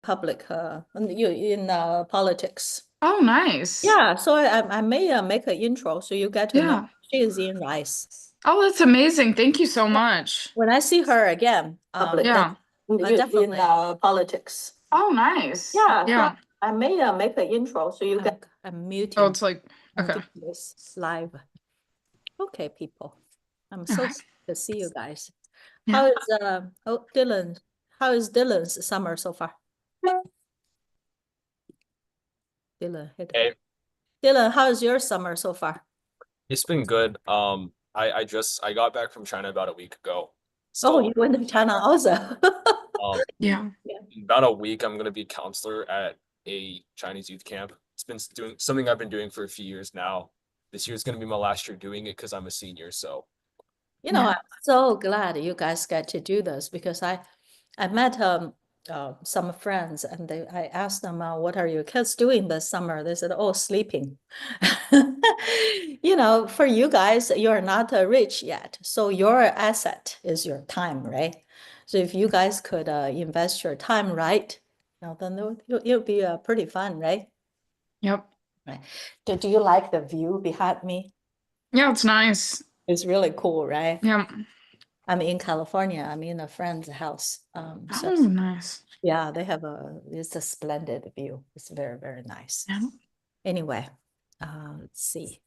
public in politics. Oh, nice. Yeah, so I may make an intro so you get to know. Yeah. She is in Rice. Oh, that's amazing. Thank you so much. When I see her again, public Yeah. definitely in politics. Oh, nice. Yeah, so Yeah. I may make an intro so you get. I'm Oh, muting it's like, and okay. do this live. Okay, people. I'm so Okay. excited to see you guys. Yeah. How is Dylan? How is Dylan's summer so far? Dylan, hit. Hey, Dylan, how is your summer so far? it's been good. I got back from China about a week ago. Oh, you So, went to China also. um, Yeah. Yeah. in about a week, I'm gonna be counselor at a Chinese youth camp. It's been doing something I've been doing for a few years now. This year's gonna be my last year doing it because I'm a senior. So, Yeah. I'm so glad you guys get to do this because I met some friends and I asked them, what are your kids doing this summer? They said, oh, sleeping. For you guys, you're not rich yet. So your asset is your time, right? So if you guys could invest your time right, then it'll be pretty fun, right? Yep. Right. Do you like the view behind me? Yeah, it's nice. It's really cool, right? Yeah. I'm in California. I'm in a friend's house. So Oh, nice. yeah, it's a splendid view. It's very, very nice. Yeah. Anyway, let's see.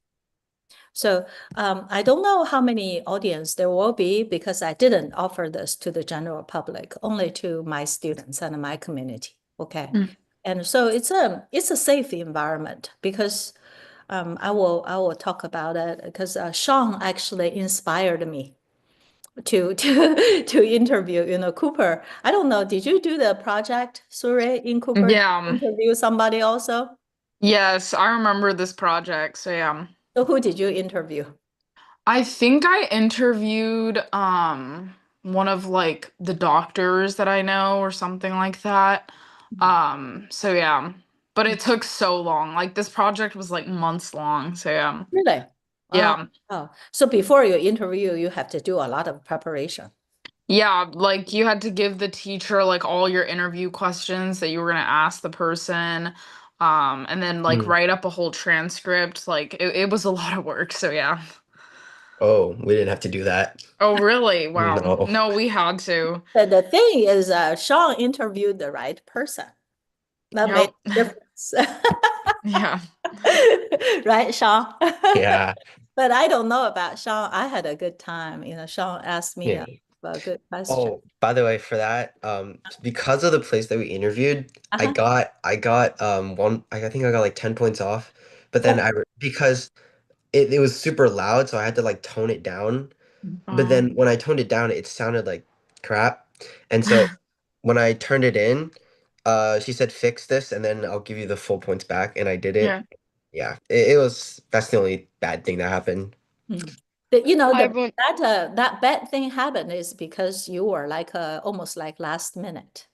So I don't know how many audience there will be because I didn't offer this to the general public, only to my students and my community. Okay. Mm. And so it's a safe environment because I will talk about it because Sean actually inspired me to interview, Cooper. I don't know, did you do the project, Suri, in Cooper? Yeah. Interview somebody also? Yes, I remember this project. So yeah. So who did you interview? I think I interviewed one of like the doctors that I know or something like that. So yeah. But it took so long. Like this project was like months long. So yeah. Really? Oh, Yeah. oh. So before you interview, you have to do a lot of preparation. Yeah, like you had to give the teacher like all your interview questions that you were gonna ask the person, and then like Hmm. write up a whole transcript. Like it was a lot of work. So yeah. Oh, we didn't have to do that. Oh, really? Wow. No. No, we had to. But the thing is, Sean interviewed the right person. That made Yep. a difference. Yeah. Right, Sean? Yeah. But I don't know about Sean. I had a good time. Sean asked me Yeah. a good question. Oh, by the way, for that, because of the place that we interviewed, I Uh-huh. got I think I got like 10 points off. But then Oh. because it was super loud, so I had to like tone it down. But Um, then when I toned it down, it sounded like crap. And so when I turned it in, she said fix this and then I'll give you the full points back. And I did it. yeah. Yeah. That's the only bad thing that happened. Mm. But Hi everyone. that bad thing happened is because you were like almost like last minute.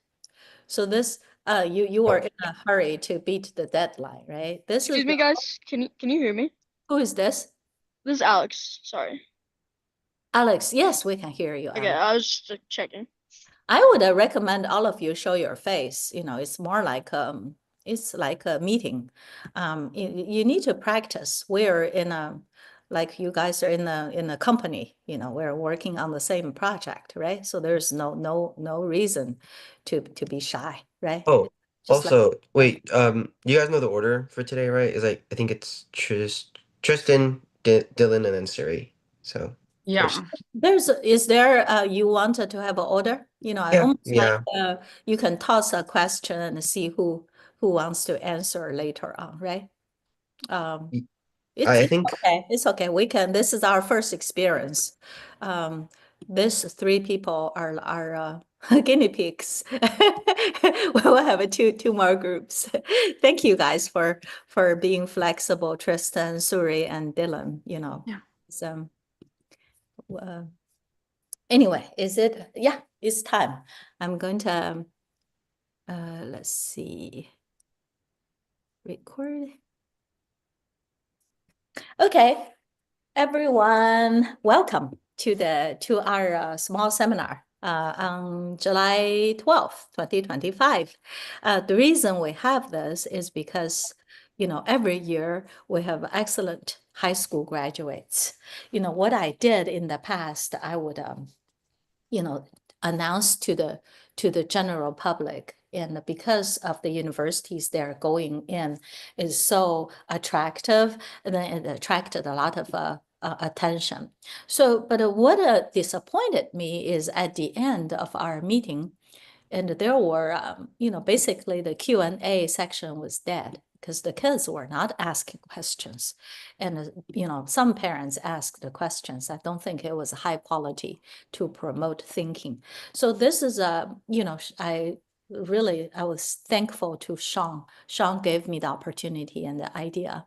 So this you were Oh, in a hurry to beat the deadline, right? This is Excuse me guys. Can you hear me? who is this? This is Alex. Sorry. Alex. Yes, we can hear you, Okay, Alex. I was just checking. I would recommend all of you show your face. It's more like it's like a meeting. You need to practice. We're in a like you guys are in a company. We're working on the same project, right? So there's no reason to be shy, right? oh, Just like also, wait, you guys know the order for today, right? Is like I think it's Tristan, Dylan, and then Suri. So first. Yeah. is there you wanted to have an order? I Yeah, almost like yeah. you can toss a question and see who wants to answer later on, right? Um, Y- it's I it's think okay. It's okay. We can. This is our first experience. Um, this three people are guinea pigs. We'll have two more groups. Thank you guys for being flexible, Tristan, Suri, and Dylan. Yeah. So uh, anyway, yeah, it's time. I'm going to let's see, record. Okay, everyone, welcome to our small seminar. on July 12th, 2025. The reason we have this is because, every year we have excellent high school graduates. What I did in the past, I would, announce to the general public. And because of the universities they're going in is so attractive, and then it attracted a lot of attention. So, but what disappointed me is at the end of our meeting, and there were, basically the Q&A section was dead because the kids were not asking questions. And, some parents asked the questions. I don't think it was high quality to promote thinking. So this is I was thankful to Sean. Sean gave me the opportunity and the idea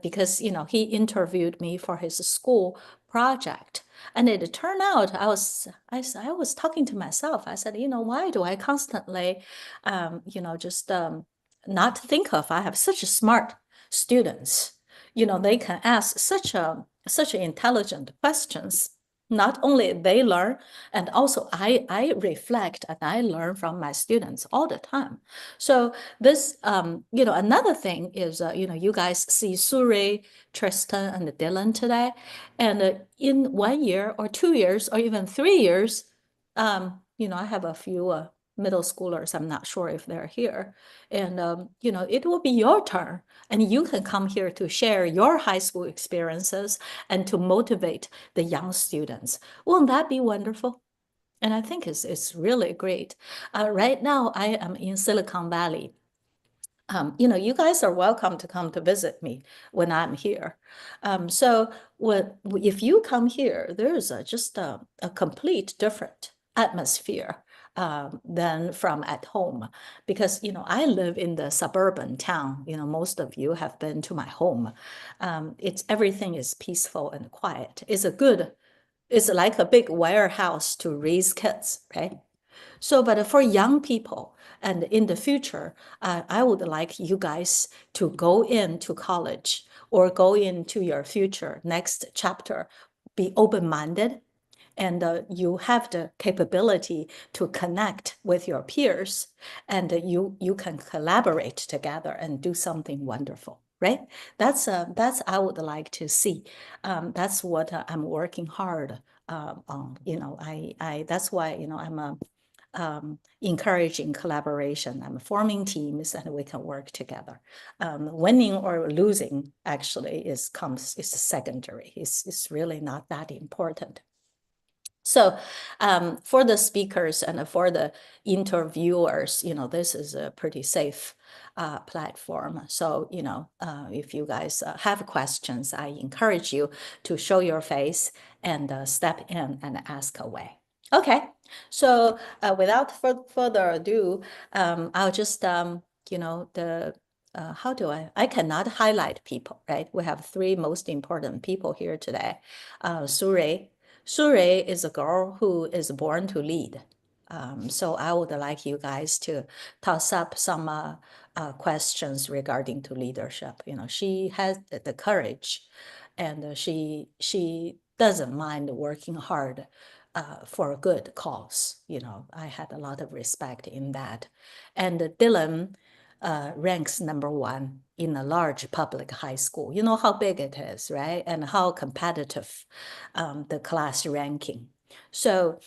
because he interviewed me for his school project, and it turned out I was talking to myself. I said, why do I constantly, just not think of? I have such smart students. They can ask such intelligent questions. Not only they learn, and also I reflect and I learn from my students all the time. So this, another thing is, you guys see Suri, Tristan, and Dylan today, and in 1 year or 2 years or even 3 years, I have a few middle schoolers. I'm not sure if they're here, and it will be your turn, and you can come here to share your high school experiences and to motivate the young students. Won't that be wonderful? And I think it's really great. Right now, I am in Silicon Valley. You guys are welcome to come to visit me when I'm here. So if you come here, there's just a complete different atmosphere than from at home, because I live in the suburban town. Most of you have been to my home. Everything is peaceful and quiet. It's like a big warehouse to raise kids, right? So, but for young people and in the future, I would like you guys to go into college or go into your future next chapter, be open-minded, and you have the capability to connect with your peers, and you can collaborate together and do something wonderful, right? That's I would like to see. That's what I'm working hard on. That's why I'm encouraging collaboration. I'm forming teams, and we can work together. Winning or losing actually is secondary. It's really not that important. So for the speakers and for the interviewers, this is a pretty safe platform. So, if you guys have questions, I encourage you to show your face and step in and ask away. Okay, so without further ado, I'll just, how do I cannot highlight people, right? We have 3 most important people here today. Suri. Suri is a girl who is born to lead. So I would like you guys to toss up some questions regarding to leadership. She has the courage, and she doesn't mind working hard for a good cause. I had a lot of respect in that. And Dylan ranks #1 in a large public high school. You know how big it is, right? And how competitive the class ranking. So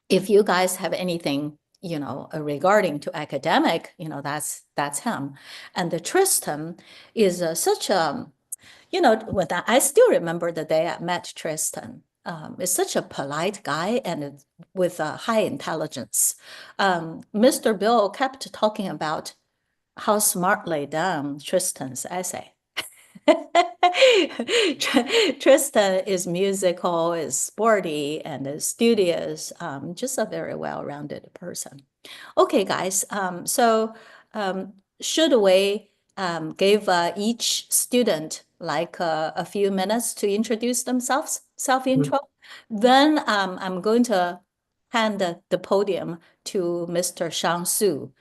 if you guys have anything, regarding to academic, that's him. And the Tristan is such a, when I still remember the day I met Tristan. Is such a polite guy and with a high intelligence. Mr. Bill kept talking about how smartly done Tristan's essay. Tristan is musical, is sporty, and is studious, just a very well-rounded person. Okay, guys, so should we give each student like a few minutes to introduce themselves, self-intro? Then I'm going to hand the podium to Mr. Shang Su,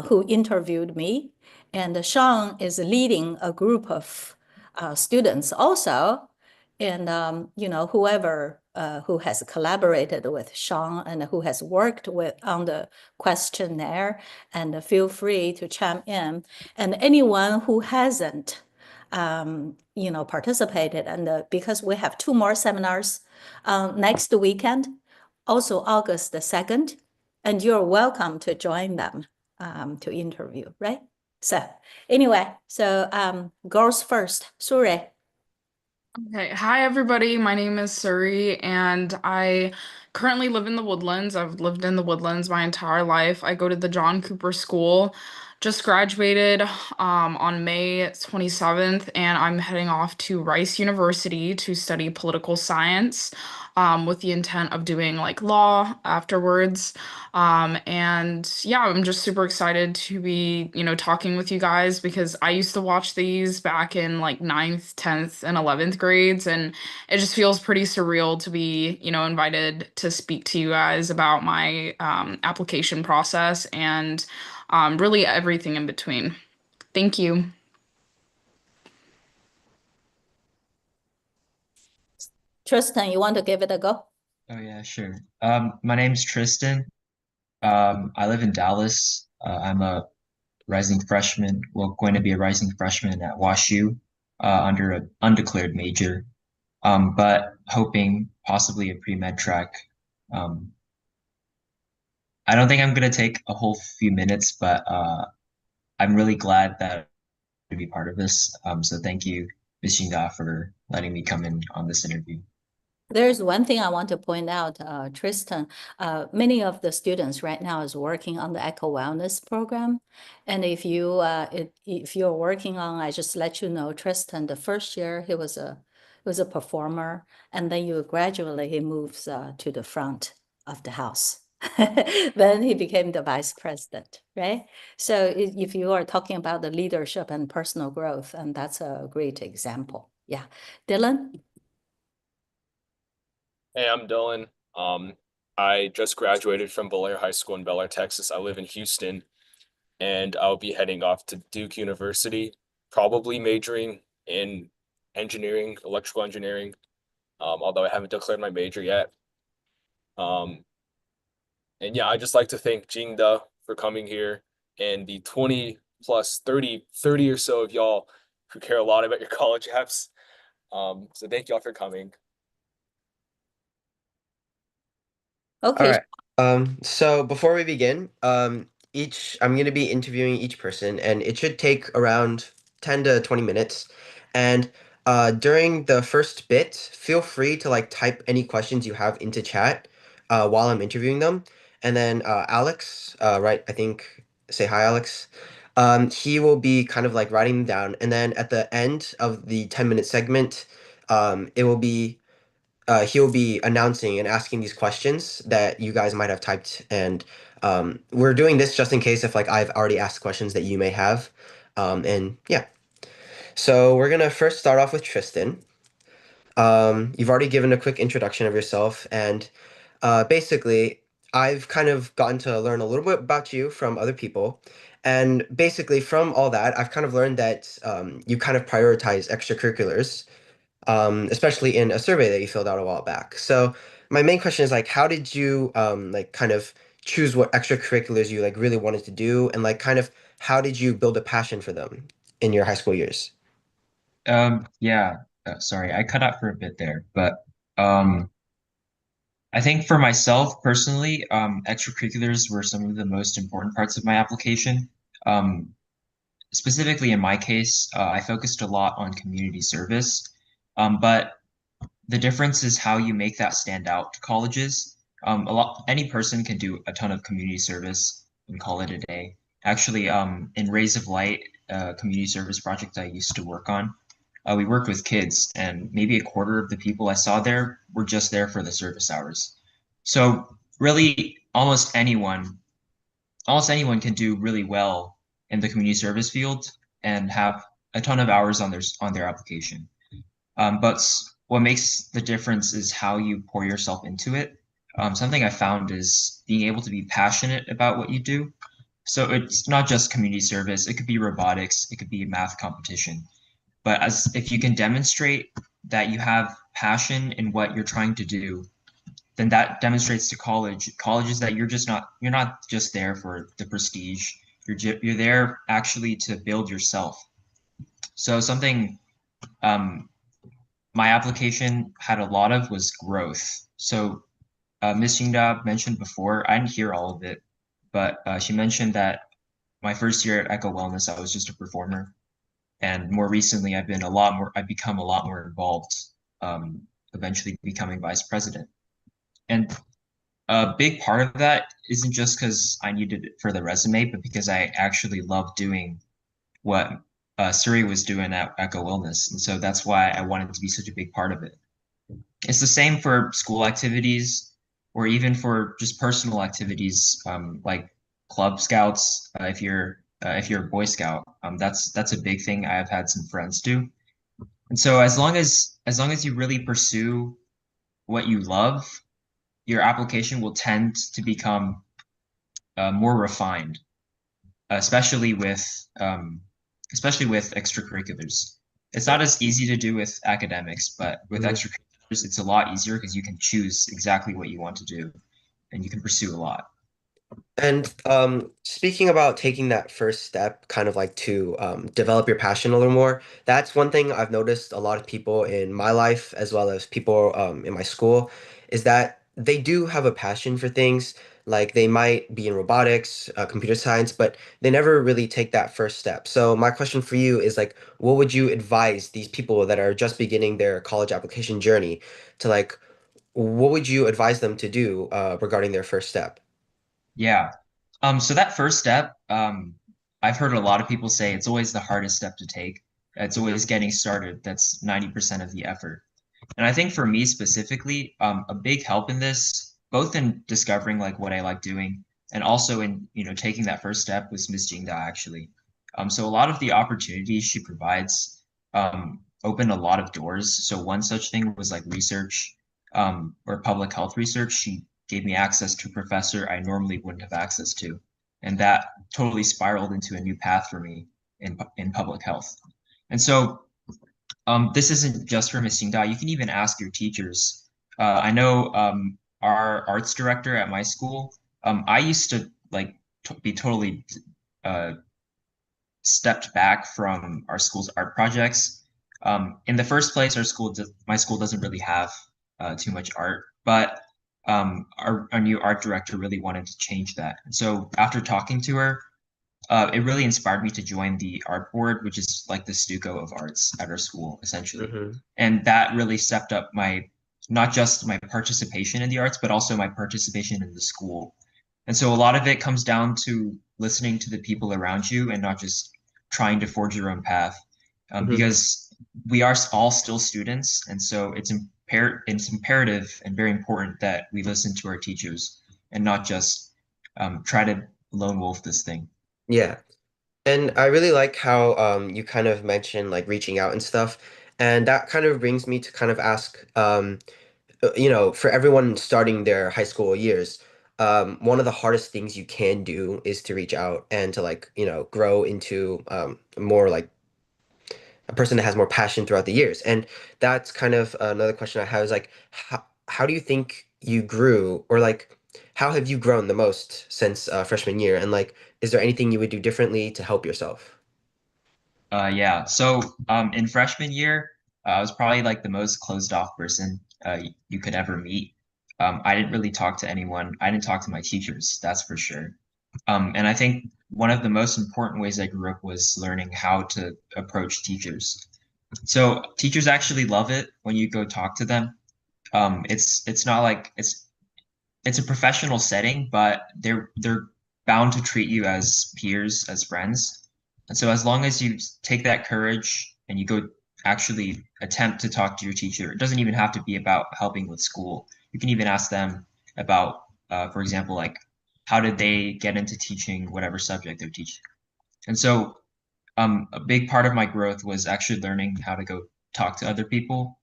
who interviewed me. And Sean is leading a group of students also. And, whoever who has collaborated with Sean and who has worked on the questionnaire, and feel free to chime in. And anyone who hasn't, participated, and because we have 2 more seminars next weekend, also August the 2nd, and you're welcome to join them to interview, right? So anyway, girls first, Suri. Okay, hi everybody. My name is Suri, and I currently live in the Woodlands. I've lived in the Woodlands my entire life. I go to the John Cooper School. Just graduated on May 27th, and I'm heading off to Rice University to study political science with the intent of doing like law afterwards. And yeah, I'm just super excited to be, talking with you guys because I used to watch these back in like 9th, 10th, and 11th grades, and it just feels pretty surreal to be, invited to speak to you guys about my application process and really everything in between. Thank you. Tristan, you want to give it a go? Oh yeah, sure. My name's Tristan. I live in Dallas. I'm a rising freshman, well, going to be a rising freshman at WashU, under an undeclared major. But hoping possibly a pre-med track. Um, I don't think I'm gonna take a whole few minutes, but I'm really glad that to be part of this. So thank you, Ms. Jinda, for letting me come in on this interview. There's one thing I want to point out, Tristan. Many of the students right now is working on the Eco Wellness program, and if you're working on, I just let you know, Tristan. The first year he was a performer, and then gradually he moves to the front of the house. Then he became the vice president, right? So if you are talking about the leadership and personal growth, and that's a great example. Yeah, Dylan. Hey, I'm Dylan. I just graduated from Bel Air High School in Bel Air, Texas. I live in Houston, and I'll be heading off to Duke University, probably majoring in engineering, electrical engineering, although I haven't declared my major yet. And yeah, I just like to thank Jingda for coming here and the 20 plus 30 or so of y'all who care a lot about your college apps. So thank y'all for coming. Okay. All right. So before we begin, I'm going to be interviewing each person, and it should take around 10 to 20 minutes. And during the first bit, feel free to like type any questions you have into chat while I'm interviewing them. And then Alex, right? I think say hi, Alex. He will be kind of like writing them down, and then at the end of the 10-minute segment, it will be he'll be announcing and asking these questions that you guys might have typed, and we're doing this just in case if like I've already asked questions that you may have, and yeah. So we're gonna first start off with Tristan. You've already given a quick introduction of yourself, and basically, I've kind of gotten to learn a little bit about you from other people. And basically, from all that, I've kind of learned that you kind of prioritize extracurriculars, especially in a survey that you filled out a while back. So my main question is like, how did you like kind of choose what extracurriculars you like really wanted to do, and like kind of how did you build a passion for them in your high school years? Yeah, sorry, I cut out for a bit there, but I think for myself personally, extracurriculars were some of the most important parts of my application. Um, Specifically in my case, I focused a lot on community service, but the difference is how you make that stand out to colleges. Any person can do a ton of community service and call it a day. Actually, in Rays of Light, community service project I used to work on, we worked with kids, and maybe a quarter of the people I saw there were just there for the service hours. So really, almost anyone can do really well in the community service field and have a ton of hours on their application. But what makes the difference is how you pour yourself into it. Something I found is being able to be passionate about what you do. So it's not just community service, it could be robotics, it could be a math competition. But as if you can demonstrate that you have passion in what you're trying to do, then that demonstrates to colleges that you're not just there for the prestige. You're there actually to build yourself. So something my application had a lot of was growth. So Miss Yingda mentioned before, I didn't hear all of it, but she mentioned that my first year at Echo Wellness, I was just a performer, and more recently, I've become a lot more involved, eventually becoming vice president. And a big part of that isn't just because I needed it for the resume, but because I actually love doing what Suri was doing at Echo Wellness, and so that's why I wanted to be such a big part of it. It's the same for school activities or even for just personal activities, like club scouts. If you're a Boy Scout, that's a big thing I've had some friends do. And so as long as you really pursue what you love, your application will tend to become more refined, especially with especially with extracurriculars. It's not as easy to do with academics, but with extracurriculars, it's a lot easier because you can choose exactly what you want to do and you can pursue a lot. And speaking about taking that first step, kind of like to develop your passion a little more, that's one thing I've noticed a lot of people in my life, as well as people in my school, is that they do have a passion for things. Like they might be in robotics, computer science, but they never really take that first step. So my question for you is like, what would you advise these people that are just beginning their college application journey to like, what would you advise them to do regarding their first step? Yeah. So that first step, I've heard a lot of people say it's always the hardest step to take. It's always getting started. That's 90% of the effort. And I think for me specifically, a big help in this, both in discovering like what I like doing and also in, taking that first step was Miss Jingda actually. So a lot of the opportunities she provides opened a lot of doors. So one such thing was like research or public health research. She gave me access to a professor I normally wouldn't have access to. And that totally spiraled into a new path for me in public health. And so this isn't just for Miss Yingda. You can even ask your teachers. I know our arts director at my school. I used to like be totally uh, stepped back from our school's art projects. In the first place, my school doesn't really have too much art, but our new art director really wanted to change that. And so after talking to her, it really inspired me to join the art board, which is like the Stuco of arts at our school, essentially. And that really stepped up not just my participation in the arts, but also my participation in the school. And so a lot of it comes down to listening to the people around you and not just trying to forge your own path. Because we are all still students. And so it's imperative and very important that we listen to our teachers and not just try to lone wolf this thing. Yeah. And I really like how you kind of mentioned like reaching out and stuff. And that kind of brings me to kind of ask, for everyone starting their high school years, one of the hardest things you can do is to reach out and to like, grow into more like a person that has more passion throughout the years. And that's kind of another question I have is like, how do you think you grew or like, how have you grown the most since freshman year? And like, is there anything you would do differently to help yourself? Yeah. So in freshman year, I was probably like the most closed off person you could ever meet. I didn't really talk to anyone. I didn't talk to my teachers, that's for sure. And I think one of the most important ways I grew up was learning how to approach teachers. So teachers actually love it when you go talk to them. It's not like it's a professional setting, but they're bound to treat you as peers, as friends. And so as long as you take that courage and you go actually attempt to talk to your teacher, it doesn't even have to be about helping with school. You can even ask them about, for example, like how did they get into teaching whatever subject they're teaching. And so a big part of my growth was actually learning how to go talk to other people.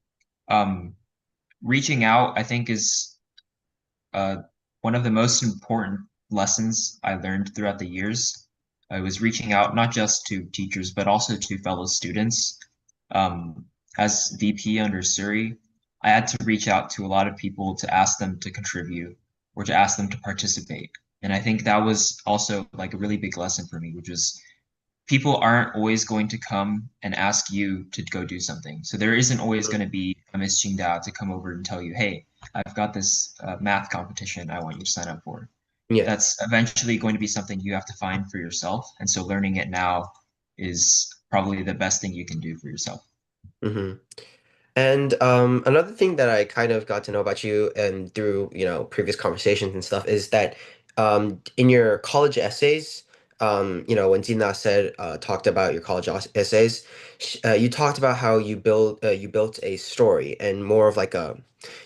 Um, Reaching out, I think, is uh, one of the most important lessons I learned throughout the years. I was reaching out not just to teachers, but also to fellow students. As VP under Suri, I had to reach out to a lot of people to ask them to contribute or to ask them to participate. And I think that was also like a really big lesson for me, which was people aren't always going to come and ask you to go do something. So there isn't always going to be a Miss Qingdao to come over and tell you, hey, I've got this math competition I want you to sign up for. Yeah. That's eventually going to be something you have to find for yourself. And so learning it now is probably the best thing you can do for yourself. Hmm. And another thing that I kind of got to know about you and through, previous conversations and stuff is that in your college essays, when Zina said talked about your college essays, you talked about how you built a story and more of like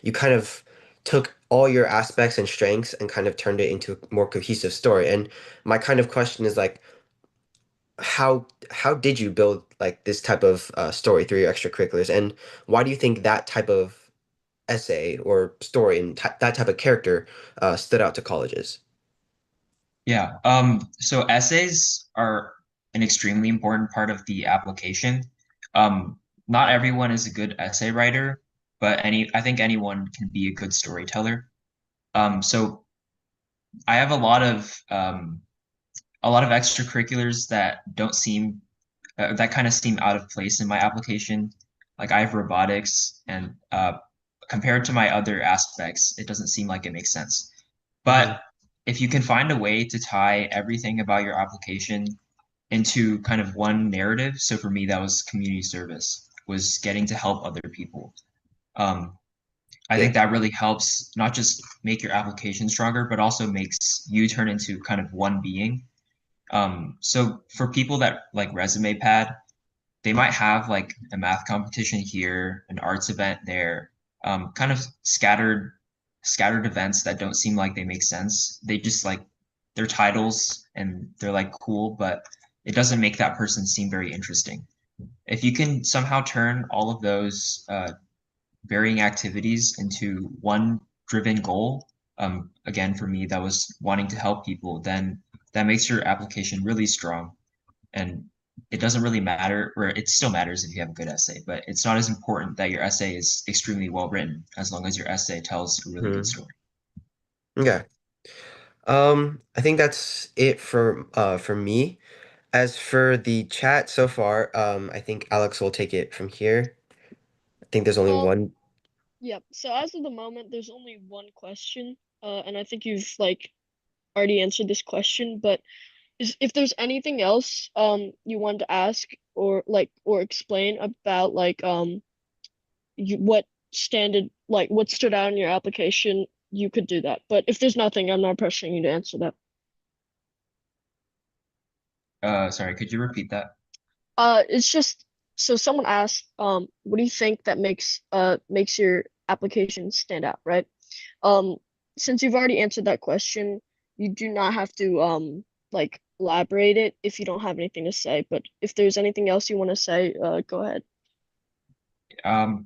you kind of took all your aspects and strengths and kind of turned it into a more cohesive story. And my kind of question is like, how did you build like this type of story through your extracurriculars, and why do you think that type of essay or story and that type of character stood out to colleges? Yeah. So essays are an extremely important part of the application. Um, Not everyone is a good essay writer, but I think anyone can be a good storyteller. So I have a lot of extracurriculars that don't seem that kind of seem out of place in my application. Like I have robotics, and compared to my other aspects, it doesn't seem like it makes sense. Hmm. But if you can find a way to tie everything about your application into kind of one narrative, so for me that was community service, was getting to help other people. Um, I Yeah. think that really helps not just make your application stronger, but also makes you turn into kind of one being. So for people that like resume pad, they might have like a math competition here, an arts event there, kind of scattered events that don't seem like they make sense. They just like their titles and they're like cool, but it doesn't make that person seem very interesting. If you can somehow turn all of those varying activities into one driven goal, again for me that was wanting to help people, then that makes your application really strong. And it doesn't really matter, or it still matters if you have a good essay, but it's not as important that your essay is extremely well written as long as your essay tells a really good Hmm. story. Yeah. I think that's it for me. As for the chat so far, I think Alex will take it from here. I think there's only Um, one. yep. So as of the moment, there's only one question. And I think you've like already answered this question, but if there's anything else you want to ask or explain about what what stood out in your application, you could do that. But if there's nothing, I'm not pressuring you to answer that. Sorry, could you repeat that? It's just so someone asked, what do you think that makes your application stand out, right? Um, since you've already answered that question, you do not have to like elaborate it if you don't have anything to say. But if there's anything else you want to say, go ahead.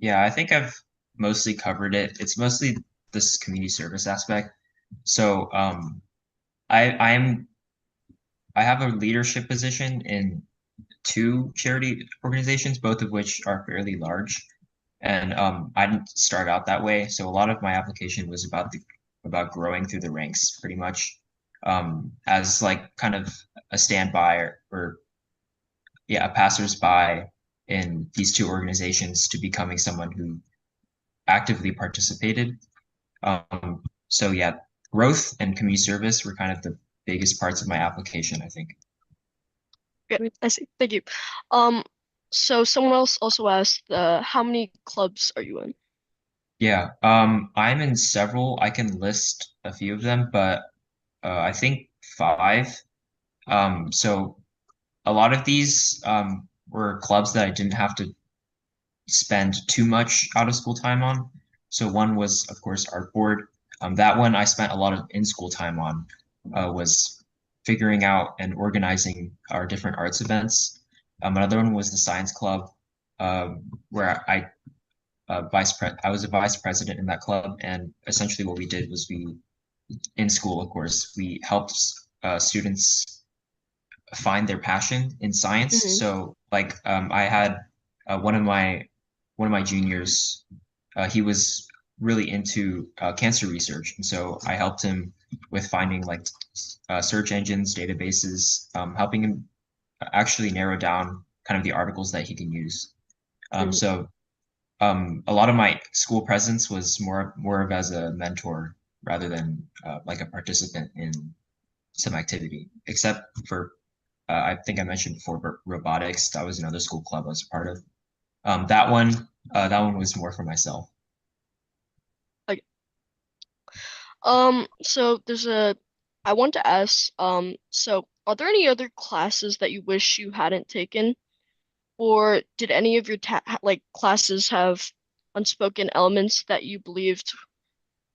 Yeah, I think I've mostly covered it. It's mostly this community service aspect. So I'm I have a leadership position in two charity organizations, both of which are fairly large. And I didn't start out that way, so a lot of my application was about growing through the ranks, pretty much, as like kind of a standby or yeah, a passersby in these two organizations to becoming someone who actively participated. So yeah, growth and community service were kind of the biggest parts of my application, I think. Okay, I see. Thank you. Um, so someone else also asked, how many clubs are you in? Yeah, I'm in several. I can list a few of them, but I think five. So a lot of these were clubs that I didn't have to spend too much out of school time on. So one was, of course, art board. That one I spent a lot of in school time on, was figuring out and organizing our different arts events. Another one was the science club, where I was a vice president in that club, and essentially what we did was in school, of course, we helped students find their passion in science. Hmm. So like I had uh, one of my one of my juniors he was really into cancer research, and so I helped him with finding like search engines, databases, helping him actually narrow down kind of the articles that he can use. So a lot of my school presence was more of as a mentor rather than like a participant in some activity, except for I think I mentioned before robotics. That was another school club I was a part of. That one was more for myself. Like, so I want to ask, so are there any other classes that you wish you hadn't taken? Or did any of your like classes have unspoken elements that you believed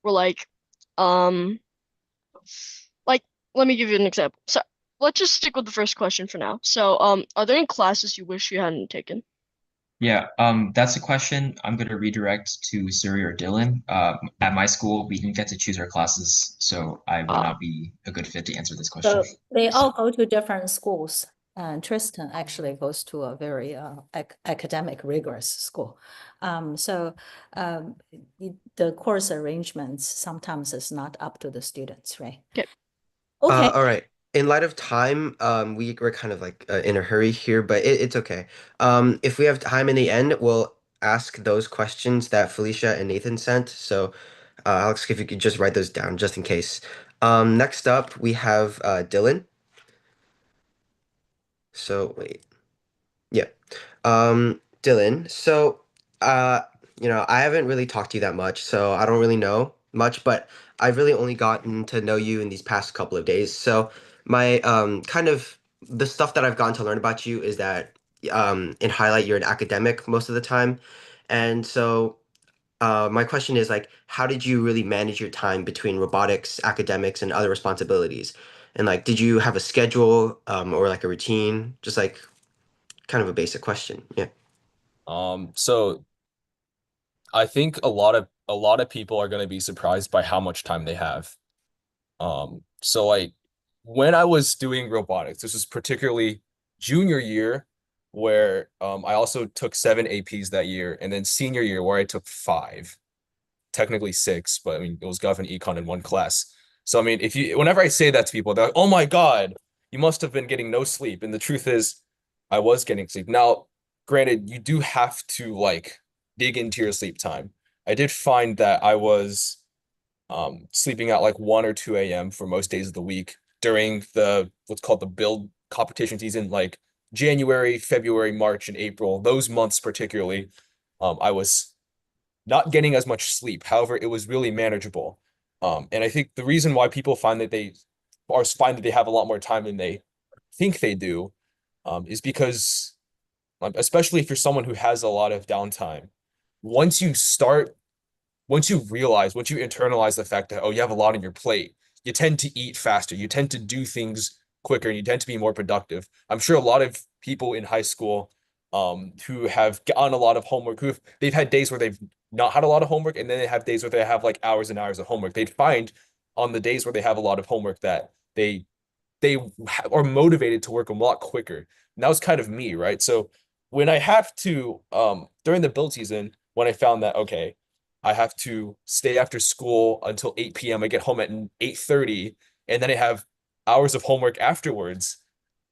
were um, like, let me give you an example. So let's just stick with the first question for now. So, are there any classes you wish you hadn't taken? Yeah, that's a question I'm going to redirect to Suri or Dylan. At my school, we didn't get to choose our classes, so I would Uh, not be a good fit to answer this question. So they all go to different schools. And Tristan actually goes to a very academic rigorous school. So the course arrangements sometimes is not up to the students, right? okay. Okay. All right. In light of time, we're kind of like in a hurry here, but it's okay. If we have time in the end, we'll ask those questions that Felicia and Nathan sent. So, Alex, if you could just write those down just in case. Next up, we have Dylan. So, wait. Yeah. Dylan, so I haven't really talked to you that much, so I don't really know much, but I've really only gotten to know you in these past couple of days. So my kind of the stuff that I've gotten to learn about you is that in highlight you're an academic most of the time. And so my question is like, how did you really manage your time between robotics, academics, and other responsibilities? And like, did you have a schedule or like a routine? Just like kind of a basic question. Yeah. So I think a lot of people are going to be surprised by how much time they have. So like when I was doing robotics, this was particularly junior year where I also took 7 APs that year, and then senior year where I took 5, technically 6, but I mean it was Gov and Econ in one class. So I mean, if you whenever I say that to people, they're like, "Oh my God, you must have been getting no sleep." And the truth is, I was getting sleep. Now, granted, you do have to like dig into your sleep time. I did find that I was sleeping at like 1 or 2 a.m. for most days of the week during the what's called the build competition season, like January, February, March, and April. Those months particularly, I was not getting as much sleep. However, it was really manageable. And I think the reason why people find that they have a lot more time than they think they do, is because, especially if you're someone who has a lot of downtime, once you start once you internalize the fact that, oh, you have a lot on your plate, you tend to eat faster, you tend to do things quicker, and you tend to be more productive. I'm sure a lot of people in high school who have gotten a lot of homework, they've had days where they've not had a lot of homework, and then they have days where they have like hours and hours of homework. They'd find on the days where they have a lot of homework that they are motivated to work a lot quicker. And that was kind of me, right? So when I have to, during the build season, when I found that, okay, I have to stay after school until 8 p.m. I get home at 8:30, and then I have hours of homework afterwards.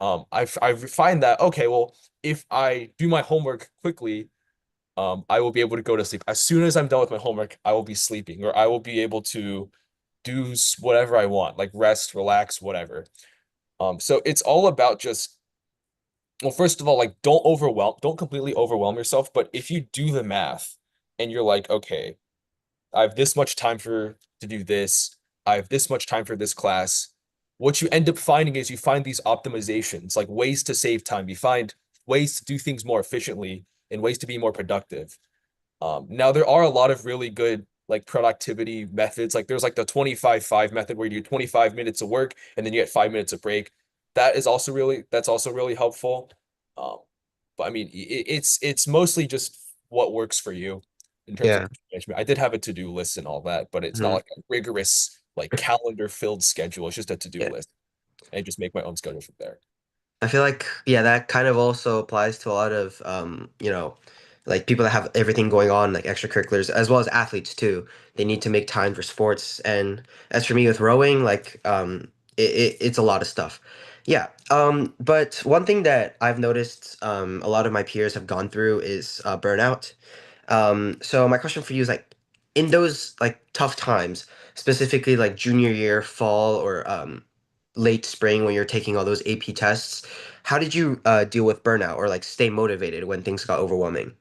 I find that, okay, well, if I do my homework quickly, I will be able to go to sleep. As soon as I'm done with my homework, I will be sleeping, or I will be able to do whatever I want, like rest, relax, whatever. So it's all about just, well, first of all, like don't completely overwhelm yourself. But if you do the math and you're like, okay, I have this much time to do this, I have this much time for this class. What you end up finding is you find these optimizations, like ways to save time. You find ways to do things more efficiently and ways to be more productive. Now there are a lot of really good like productivity methods. Like there's like the 25-5 method where you do 25 minutes of work and then you get 5 minutes of break. That's also really helpful. Um, but I mean, it's mostly just what works for you in terms of Yeah. management. I did have a to-do list and all that, but it's not Mhm. like a rigorous like calendar filled schedule. It's just a to-do Yeah. list. And I just make my own schedule from there. I feel like, yeah, that kind of also applies to a lot of, like people that have everything going on, like extracurriculars, as well as athletes too. They need to make time for sports. And as for me with rowing, like it's a lot of stuff. Yeah. But one thing that I've noticed a lot of my peers have gone through is burnout. So my question for you is like in those like tough times, specifically like junior year, fall, or late spring when you're taking all those AP tests, how did you deal with burnout or like stay motivated when things got overwhelming?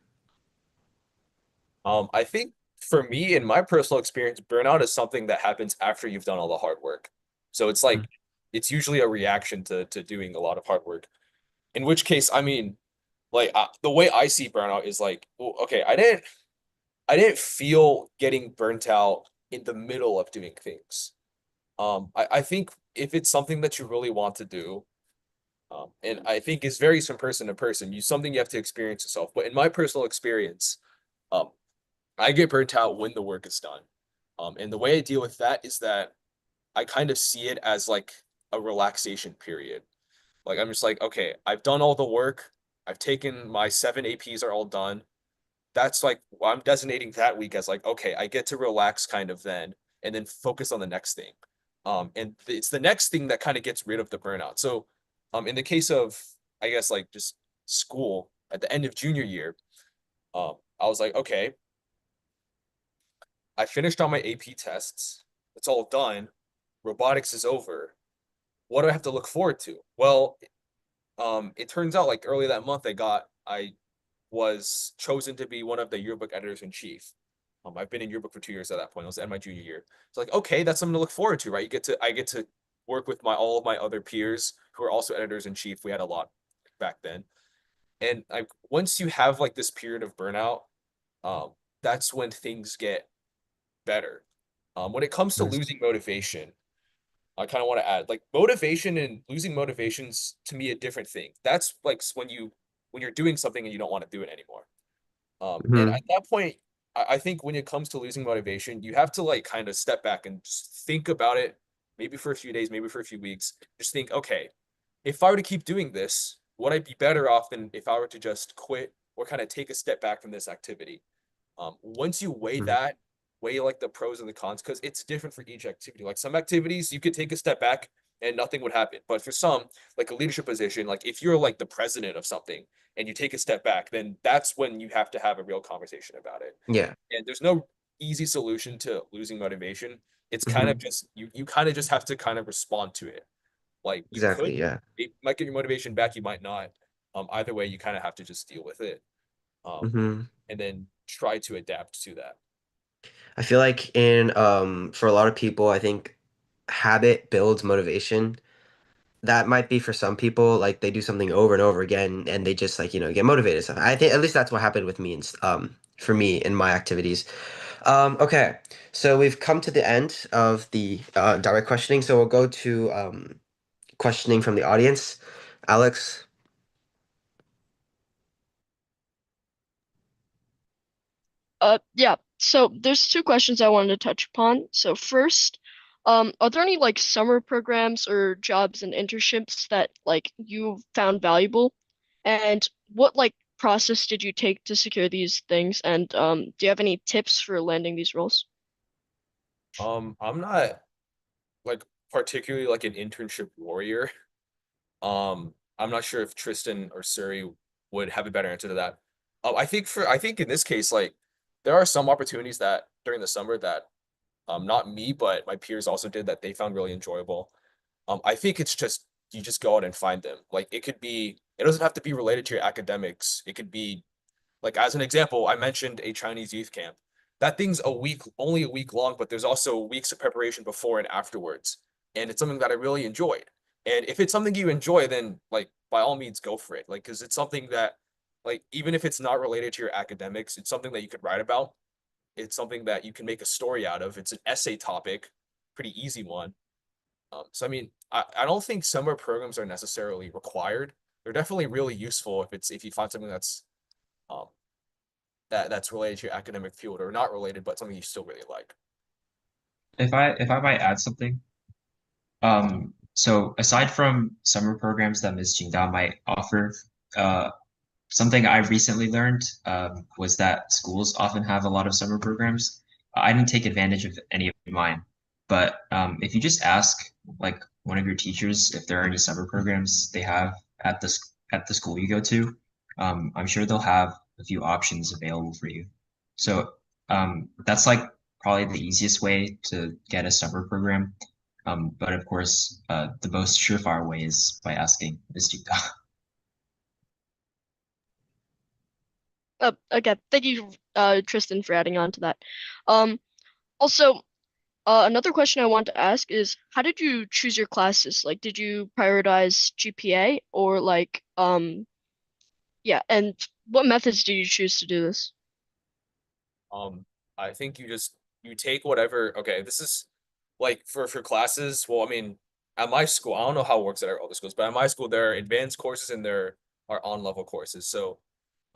I think for me, in my personal experience, burnout is something that happens after you've done all the hard work. So it's like it's usually a reaction to doing a lot of hard work. In which case, I mean, like the way I see burnout is like, well, okay, I didn't feel getting burnt out in the middle of doing things. I think if it's something that you really want to do, and I think it's varies from person to person, something you have to experience yourself. But in my personal experience, um, I get burnt out when the work is done. And the way I deal with that is that I kind of see it as like a relaxation period. Like I'm just like, okay, I've done all the work. I've taken my 7 APs are all done. That's like I'm designating that week as like, okay, I get to relax kind of then and then focus on the next thing. And it's the next thing that kind of gets rid of the burnout. So, in the case of, I guess like just school at the end of junior year, I was like, okay, I finished all my AP tests. It's all done. Robotics is over. What do I have to look forward to? Well, it turns out like early that month, I was chosen to be one of the yearbook editors in chief. I've been in yearbook for 2 years at that point. I was at my junior year. It's like, okay, that's something to look forward to, right? I get to work with all of my other peers who are also editors in chief. We had a lot back then. And once you have like this period of burnout, um, that's when things get better. When it comes to Nice. losing motivation, I kind of want to add like motivation and losing motivation's to me a different thing. That's like when you're doing something and you don't want to do it anymore. And Hmm. at that point, I think when it comes to losing motivation, you have to like kind of step back and just think about it, maybe for a few days, maybe for a few weeks. Just think, okay, if I were to keep doing this, would I be better off than if I were to just quit or kind of take a step back from this activity? Once you weigh like the pros and the cons, because it's different for each activity. Like some activities, you could take a step back and nothing would happen. But for some, like a leadership position, like if you're like the president of something and you take a step back, then that's when you have to have a real conversation about it. Yeah. And there's no easy solution to losing motivation. It's kind of Hmm. just you kind of just have to kind of respond to it. Like you could, Exactly. Yeah. it might get your motivation back, you might not. Either way, you kind of have to just deal with it. Um, Hmm. and then try to adapt to that. I feel like in for a lot of people, I think habit builds motivation. That might be for some people, like they do something over and over again and they just like, get motivated. So I think at least that's what happened with me and for me in my activities. Okay. So we've come to the end of the direct questioning. So we'll go to questioning from the audience. Alex. Yeah. So there's two questions I wanted to touch upon. So first, are there any like summer programs or jobs and internships that like you found valuable? And what like process did you take to secure these things? And do you have any tips for landing these roles? I'm not like particularly like an internship warrior. I'm not sure if Tristan or Suri would have a better answer to that. I think in this case, like there are some opportunities that during the summer that not me, but my peers also did that they found really enjoyable. I think it's just you just go out and find them. Like it doesn't have to be related to your academics. It could be like as an example, I mentioned a Chinese youth camp. That thing's only a week long, but there's also weeks of preparation before and afterwards. And it's something that I really enjoyed. And if it's something you enjoy, then like by all means go for it. Like because it's something that like even if it's not related to your academics, it's something that you could write about. It's something that you can make a story out of. It's an essay topic, pretty easy one. So I mean, I don't think summer programs are necessarily required. They're definitely really useful if you find something um, that's related to your academic field or not related, but something you still really like. If I might add something, so aside from summer programs that Ms. Jingda might offer, uh, something I recently learned was that schools often have a lot of summer programs. I didn't take advantage of any of mine, but if you just ask like one of your teachers if there are any summer programs they have at the school you go to, I'm sure they'll have a few options available for you. So that's like probably the easiest way to get a summer program. But of course, the most surefire way is by asking the student. Again, thank you, Tristan, for adding on to that. Also, another question I want to ask is, how did you choose your classes? Like, did you prioritize GPA or like, yeah, and what methods did you choose to do this? I think you take whatever. Okay, this is like for classes. Well, I mean, at my school, I don't know how it works at other schools, but at my school, there are advanced courses and there are on-level courses. So,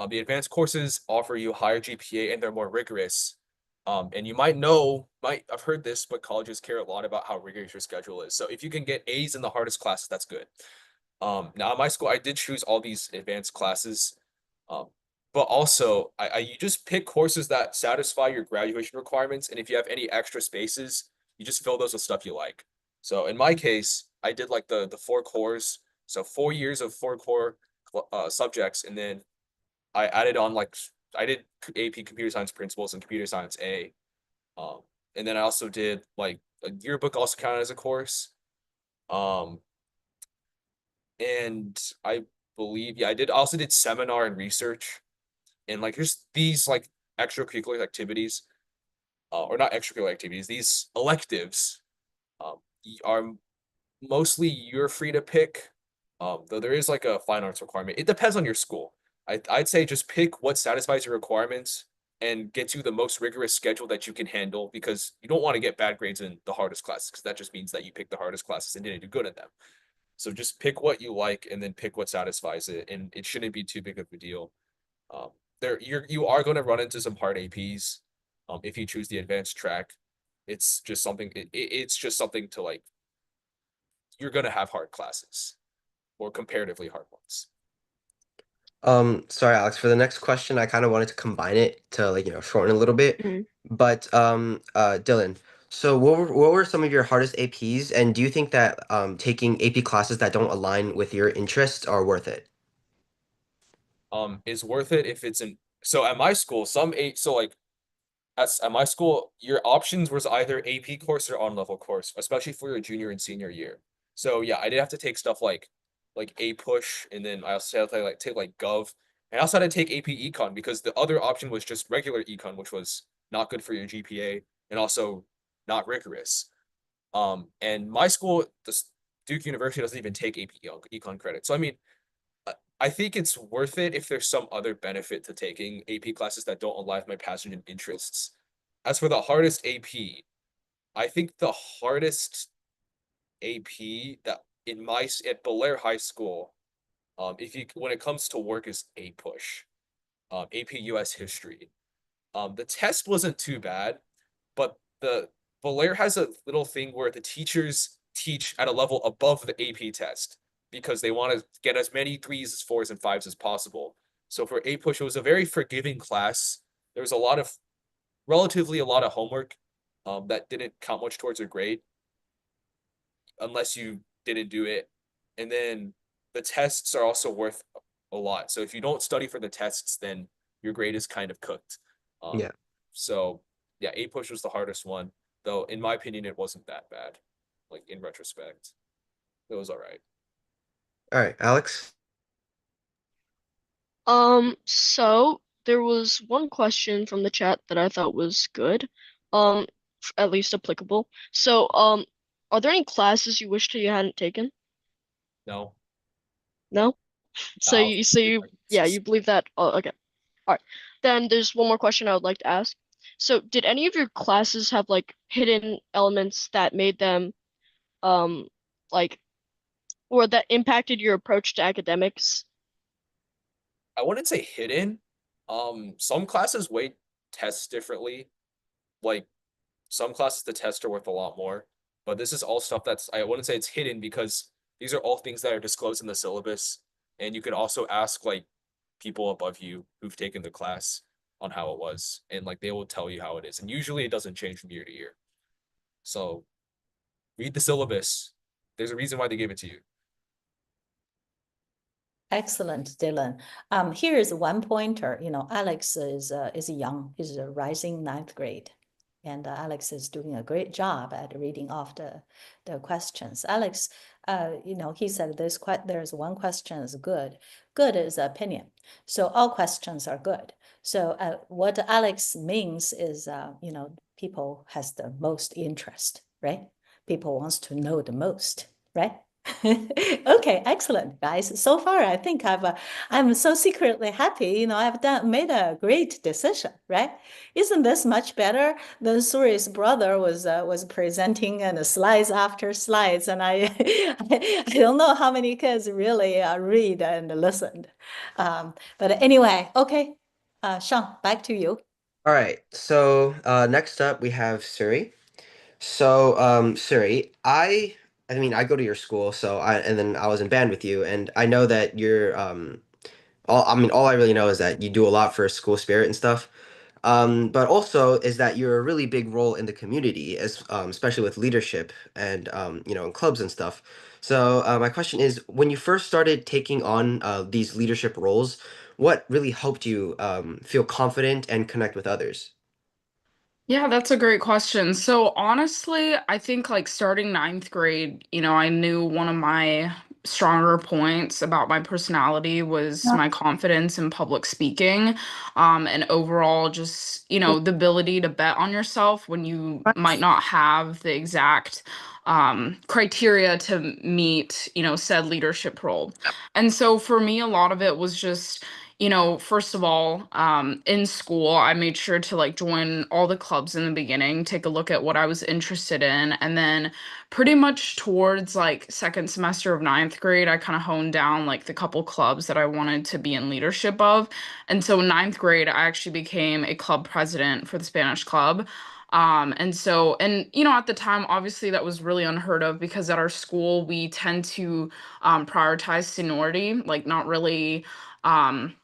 the advanced courses offer you higher GPA and they're more rigorous. And you might have heard this, but colleges care a lot about how rigorous your schedule is. So if you can get A's in the hardest classes, that's good. Now at my school, I did choose all these advanced classes. Um, but also you just pick courses that satisfy your graduation requirements. And if you have any extra spaces, you just fill those with stuff you like. So in my case, I did like the four cores. So 4 years of four core subjects, and then I added on like I did AP Computer Science Principles and Computer Science A. Um, and then I also did like a yearbook also counted as a course. Um, and I believe I also did seminar and research, and like just these like extracurricular activities, or not extracurricular activities, these electives, are mostly you're free to pick. Though there is like a fine arts requirement. It depends on your school. I'd say just pick what satisfies your requirements and gets you the most rigorous schedule that you can handle, because you don't want to get bad grades in the hardest classes, because that just means that you picked the hardest classes and didn't do good at them. So just pick what you like and then pick what satisfies it, and it shouldn't be too big of a deal. Um, you are going to run into some hard APs, if you choose the advanced track. It's just something to like. You're going to have hard classes, or comparatively hard ones. Sorry, Alex, for the next question, I kind of wanted to combine it to like, shorten a little bit. Mhm. But Dylan, so what were some of your hardest APs, and do you think that taking AP classes that don't align with your interests are worth it? Is worth it if it's in. So at my school, like at my school, your options was either AP course or on level course, especially for your junior and senior year. So yeah, I did have to take stuff like A push, and then I also had to like take like Gov, and I also had to take AP Econ, because the other option was just regular Econ, which was not good for your GPA and also not rigorous. And my school, this Duke University, doesn't even take AP Econ credit. So I mean, I think it's worth it if there's some other benefit to taking AP classes that don't align with my passion and interests. As for the hardest AP, I think the hardest AP that at Belair High School, if you when it comes to work, is A push, AP US history. The test wasn't too bad, but the Belair has a little thing where the teachers teach at a level above the AP test, because they want to get as many threes, fours, and fives as possible. So for A push, it was a very forgiving class. There was relatively a lot of homework, that didn't count much towards your grade unless you didn't do it. And then the tests are also worth a lot. So if you don't study for the tests, then your grade is kind of cooked. Um, Yeah. so yeah, A push was the hardest one, though in my opinion it wasn't that bad. Like in retrospect, it was all right. All right, Alex. So there was one question from the chat that I thought was good, um, at least applicable. So, are there any classes you wish that you hadn't taken? No, No? So I'll yeah, you believe that? Oh, okay. All right. Then there's one more question I would like to ask. So, did any of your classes have like hidden elements that made them, um, like, or that impacted your approach to academics? I wouldn't say hidden. Some classes weight tests differently. Like some classes, the tests are worth a lot more, but this is all stuff I wouldn't say it's hidden, because these are all things that are disclosed in the syllabus, and you can also ask like people above you who've taken the class on how it was, and like they will tell you how it is. And usually it doesn't change from year to year. So read the syllabus. There's a reason why they gave it to you. Excellent, Dylan. Here is one pointer. Alex is young. He's a rising ninth grade, and Alex is doing a great job at reading off the questions. Alex, he said there's one question is good. Good is opinion. So all questions are good. So what Alex means is, people has the most interest, right? People wants to know the most, right? Okay, excellent, guys. So far, I think I'm so secretly happy. I've made a great decision, right? Isn't this much better than Suri's brother was presenting and slides after slides, and I I don't know how many kids really read and listened. But anyway, okay, Sean, back to you. All right. So next up we have Suri. So Suri, I mean I go to your school, and then I was in band with you, and I know that you're all I really know is that you do a lot for school spirit and stuff. But also is that you're a really big role in the community, especially with leadership and in clubs and stuff. So my question is, when you first started taking on these leadership roles, what really helped you feel confident and connect with others? Yeah, that's a great question. So honestly, I think like starting ninth grade, I knew one of my stronger points about my personality was my confidence in public speaking, and overall just, the ability to bet on yourself when you might not have the exact criteria to meet, said leadership role. And so for me, a lot of it was just first of all, in school, I made sure to like join all the clubs in the beginning, take a look at what I was interested in. And then pretty much towards like second semester of ninth grade, I kind of honed down like the couple clubs that I wanted to be in leadership of. And so in ninth grade, I actually became a club president for the Spanish club. And at the time, obviously that was really unheard of because at our school, we tend to prioritize seniority, like not really um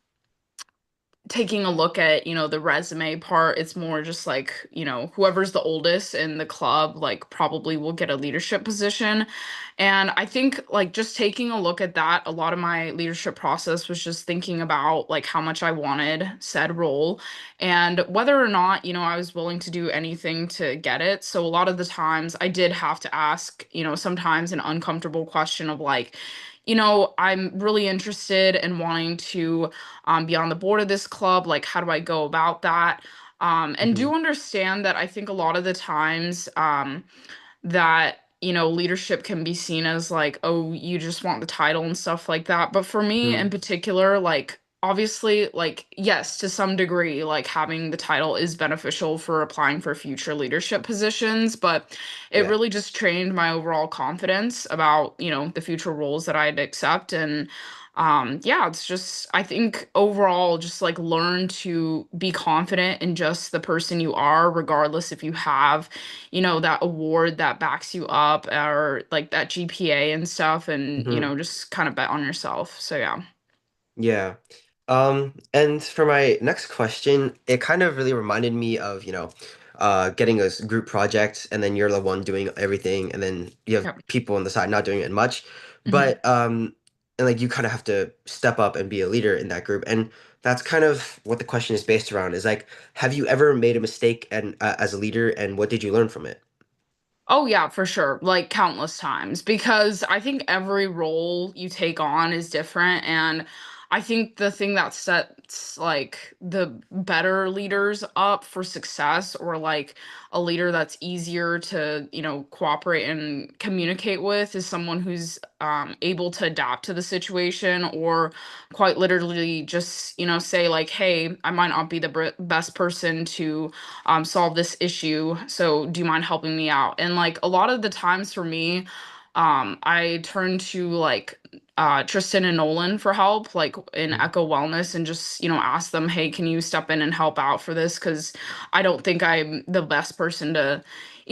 taking a look at the resume part. It's more just like whoever's the oldest in the club like probably will get a leadership position. And I think like just taking a look at that, a lot of my leadership process was just thinking about like how much I wanted said role and whether or not I was willing to do anything to get it. So a lot of the times I did have to ask sometimes an uncomfortable question of like, I'm really interested in wanting to be on the board of this club. Like, how do I go about that? And Hmm. do understand that I think a lot of the times that leadership can be seen as like, oh, you just want the title and stuff like that. But for me in Hmm. particular, like obviously like yes, to some degree like having the title is beneficial for applying for future leadership positions, but it Yeah. really just trained my overall confidence about the future roles that I'd accept. And yeah, it's just I think overall just like learn to be confident in just the person you are, regardless if you have that award that backs you up or like that GPA and stuff, and Hmm. just kind of bet on yourself. So yeah. Yeah. And for my next question, it kind of really reminded me of, getting a group project and then you're the one doing everything and then you have Yep. people on the side not doing it much. Mhm. But and like you kind of have to step up and be a leader in that group. And that's kind of what the question is based around is like, have you ever made a mistake and as a leader and what did you learn from it? Oh yeah, for sure. Like countless times because I think every role you take on is different, and I think the thing that sets like the better leaders up for success, or like a leader that's easier to, cooperate and communicate with, is someone who's able to adapt to the situation, or quite literally just, say like, "Hey, I might not be the best person to solve this issue. So do you mind helping me out?" And like a lot of the times for me, I turn to like Tristan and Nolan for help, like in Mhm. Echo Wellness, and just, ask them, hey, can you step in and help out for this? Because I don't think I'm the best person to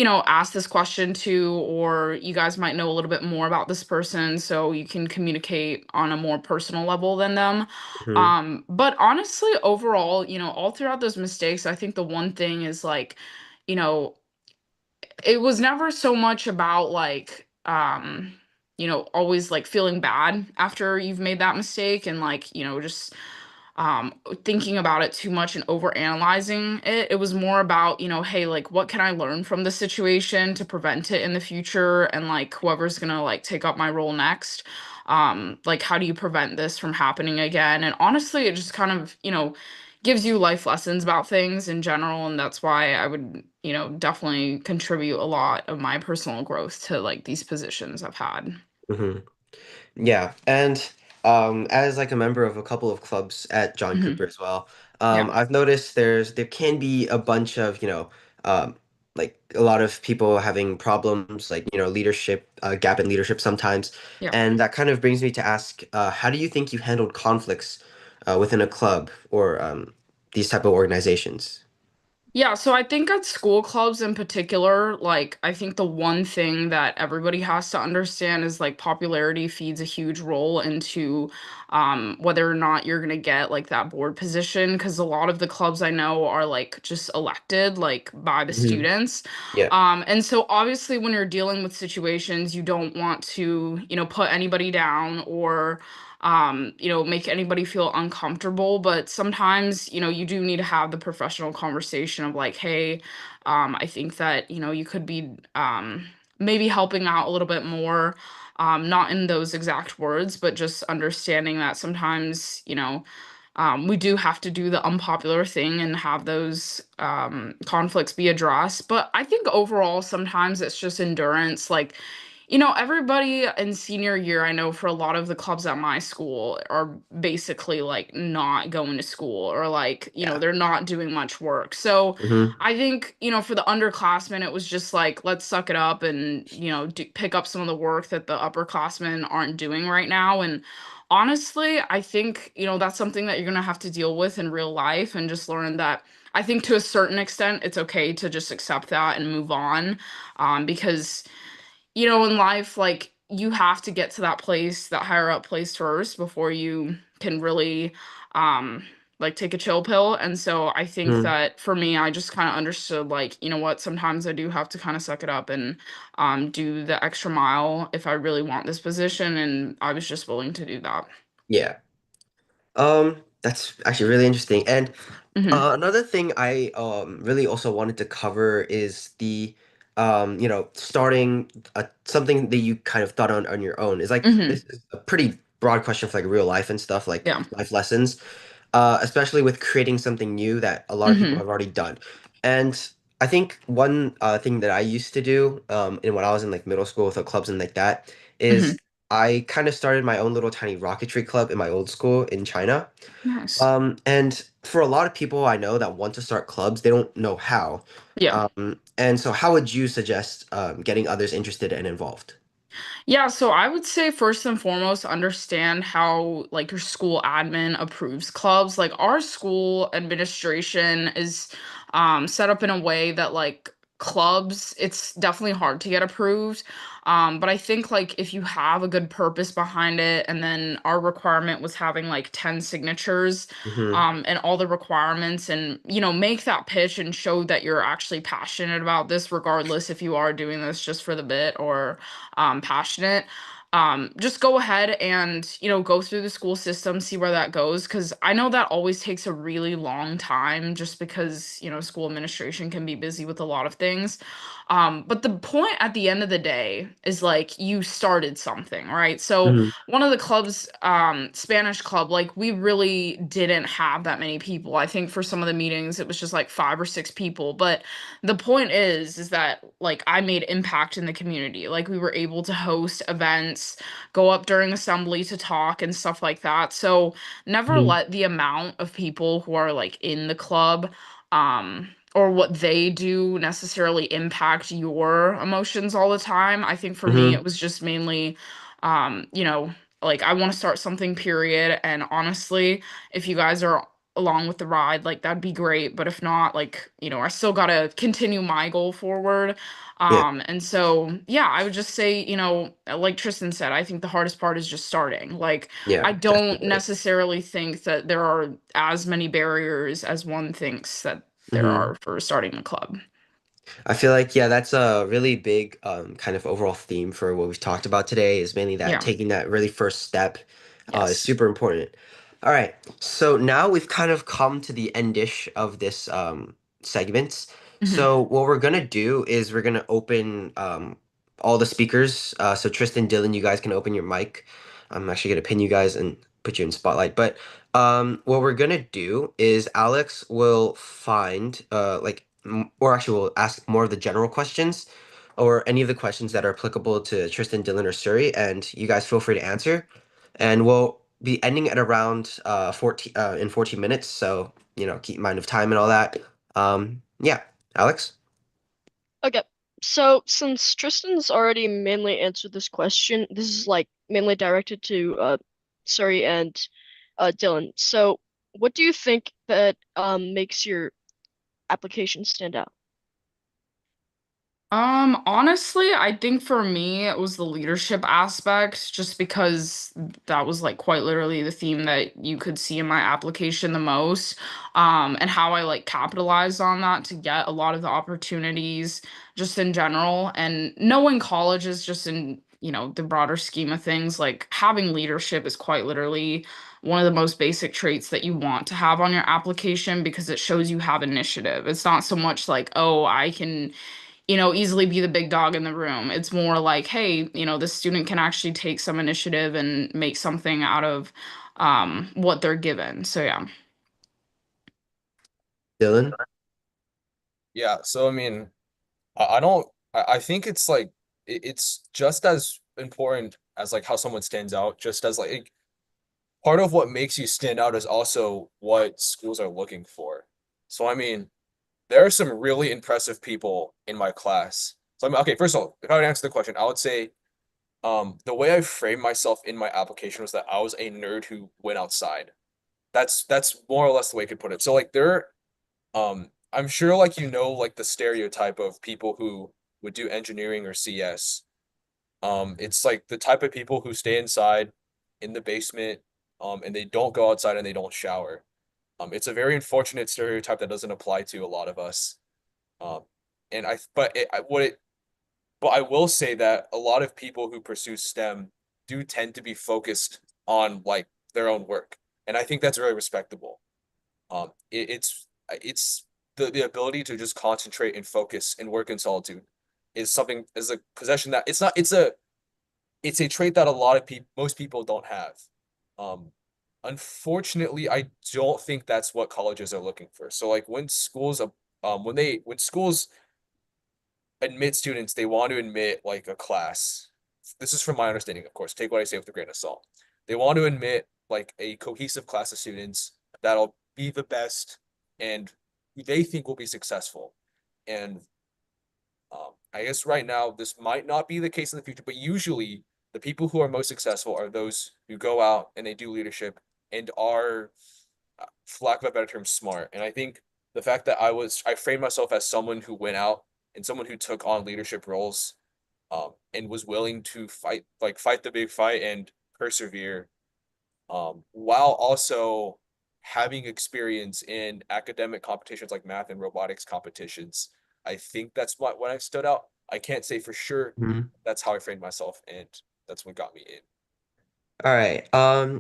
ask this question to, or you guys might know a little bit more about this person, so you can communicate on a more personal level than them. Hmm. But honestly, overall, all throughout those mistakes, I think the one thing is like, you know, it was never so much about like always like feeling bad after you've made that mistake, and like just um thinking about it too much and over analyzing it. It was more about, hey, like what can I learn from the situation to prevent it in the future, and like whoever's gonna like take up my role next, like how do you prevent this from happening again. And honestly, it just kind of gives you life lessons about things in general, and that's why I would definitely contribute a lot of my personal growth to like these positions I've had. Hmm. Yeah, and as like a member of a couple of clubs at John Hmm. Cooper as well, Yeah. I've noticed there can be a bunch of um, like a lot of people having problems, like leadership gap in leadership sometimes, Yeah. and that kind of brings me to ask, how do you think you handled conflicts within a club or these type of organizations? Yeah, so I think at school clubs in particular, like I think the one thing that everybody has to understand is like popularity feeds a huge role into whether or not you're gonna get like that board position, because a lot of the clubs I know are like just elected like by the Hmm. students. Yeah. And so obviously when you're dealing with situations, you don't want to, put anybody down or make anybody feel uncomfortable. But sometimes, you do need to have the professional conversation of like, hey, I think that, you could be maybe helping out a little bit more. Not in those exact words, but just understanding that sometimes, we do have to do the unpopular thing and have those conflicts be addressed. But I think overall, sometimes it's just endurance. Like, everybody in senior year, I know for a lot of the clubs at my school are basically like not going to school, or like, Yeah. they're not doing much work. So Hmm. I think, for the underclassmen, it was just like, let's suck it up and, pick up some of the work that the upperclassmen aren't doing right now. And honestly, I think, that's something that you're going to have to deal with in real life, and just learn that I think to a certain extent, it's okay to just accept that and move on. Because in life, like you have to get to that place, that higher up place first before you can really um like take a chill pill. And so I think Hmm. that for me, I just kind of understood like, what, sometimes I do have to kind of suck it up and do the extra mile if I really want this position, and I was just willing to do that. Yeah. That's actually really interesting. And Hmm. another thing I really also wanted to cover is the starting something that you kind of thought on your own. Is like Hmm. this is a pretty broad question for like real life and stuff, like Yeah. life lessons, especially with creating something new that a lot of people Hmm. have already done. And I think one thing that I used to do in when I was in like middle school with the clubs and like that Hmm. is I kind of started my own little tiny rocketry club in my old school in China. Nice. And for a lot of people I know that want to start clubs, they don't know how. Yeah. And so how would you suggest getting others interested and involved? Yeah, so I would say first and foremost, understand how like your school admin approves clubs. Like our school administration is set up in a way that like clubs, it's definitely hard to get approved. But I think like if you have a good purpose behind it, and then our requirement was having like 10 signatures, Hmm. and all the requirements, and make that pitch and show that you're actually passionate about this, regardless if you are doing this just for the bit or passionate. Just go ahead and go through the school system, see where that goes, because I know that always takes a really long time, just because school administration can be busy with a lot of things. But the point at the end of the day is like you started something, right? So Hmm. one of the clubs, Spanish club, like we really didn't have that many people. I think for some of the meetings it was just like 5 or 6 people. But the point is that like I made impact in the community. Like we were able to host events, go up during assembly to talk and stuff like that. So never Hmm. let the amount of people who are like in the club or what they do necessarily impact your emotions all the time. I think for me Hmm. it was just mainly like I want to start something, period. And honestly, if you guys are along with the ride, like that'd be great. But if not, like, I still gotta continue my goal forward. Yeah. And so yeah, I would just say, like Tristan said, I think the hardest part is just starting. Like, Yeah, I don't definitely. necessarily think that there are as many barriers as one thinks that there Hmm. are for starting a club. I feel like, yeah, that's a really big kind of overall theme for what we've talked about today is mainly that Yeah. taking that really first step is Yes. super important. All right, so now we've kind of come to the endish of this segment. Hmm. So what we're gonna do is we're gonna open all the speakers. So Tristan, Dylan, you guys can open your mic. I'm actually gonna pin you guys and put you in spotlight. But what we're gonna do is Alex will find or actually we'll ask more of the general questions or any of the questions that are applicable to Tristan, Dylan, or Suri, and you guys feel free to answer. And we'll be ending at around 14 in 14 minutes, so keep in mind of time and all that. Yeah, Alex. Okay. So since Tristan's already mainly answered this question, this is like mainly directed to Suri and Dylan. So what do you think that makes your application stand out? Honestly, I think for me it was the leadership aspect, just because that was like quite literally the theme that you could see in my application the most. And how I like capitalized on that to get a lot of the opportunities just in general. And knowing colleges just in, the broader scheme of things, like having leadership is quite literally one of the most basic traits that you want to have on your application because it shows you have initiative. It's not so much like, oh, I can easily be the big dog in the room. It's more like, hey, the student can actually take some initiative and make something out of what they're given. So yeah. Dylan. Yeah, so I mean, I don't I think it's like it's just as important as like how someone stands out, just as like part of what makes you stand out is also what schools are looking for. So I mean, there are some really impressive people in my class. So I mean, okay, first of all, if I would answer the question, I would say the way I framed myself in my application was that I was a nerd who went outside. That's more or less the way I could put it. So like I'm sure like like the stereotype of people who would do engineering or CS. It's like the type of people who stay inside in the basement, and they don't go outside and they don't shower. It's a very unfortunate stereotype that doesn't apply to a lot of us. Um, and I, but it, I, what it, but I will say that a lot of people who pursue STEM do tend to be focused on like their own work, and I think that's very respectable. It's the ability to just concentrate and focus and work in solitude is a possession that it's a trait that a lot of people most people don't have. Um, Unfortunately, I don't think that's what colleges are looking for. So like when schools admit students, they want to admit like a class. This is from my understanding, of course. Take what I say with a grain of salt. They want to admit like a cohesive class of students that'll be the best and who they think will be successful. And I guess right now this might not be the case in the future, but usually the people who are most successful are those who go out and they do leadership and are, for lack of a better term, smart. And I think the fact that I framed myself as someone who went out and someone who took on leadership roles, and was willing to fight the big fight and persevere, while also having experience in academic competitions like math and robotics competitions. I think that's what when I stood out. I can't say for sure. Mhm. That's how I framed myself, and that's what got me in. All right.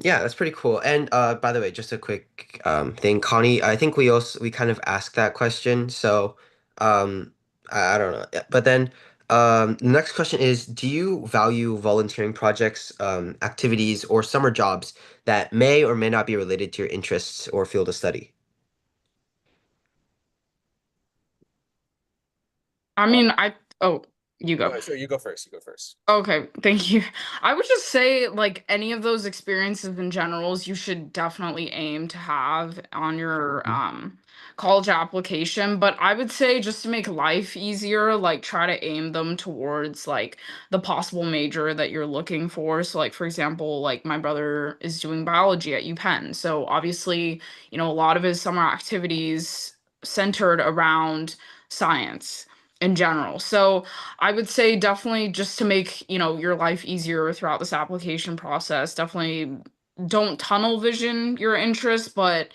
Yeah, that's pretty cool. And by the way, just a quick thing, Connie, I think we kind of asked that question, so I don't know. Yeah, but then the next question is, do you value volunteering projects, activities, or summer jobs that may or may not be related to your interests or field of study? I Uh, mean, oh, You go. Sure, you go first. You go first. Okay, thank you. I would just say, like, any of those experiences in generals, you should definitely aim to have on your college application. But I would say, just to make life easier, like, try to aim them towards like the possible major that you're looking for. So, like, for example, like my brother is doing biology at UPenn. So obviously, a lot of his summer activities centered around science in general. So I would say definitely, just to make, your life easier throughout this application process, definitely don't tunnel vision your interests, but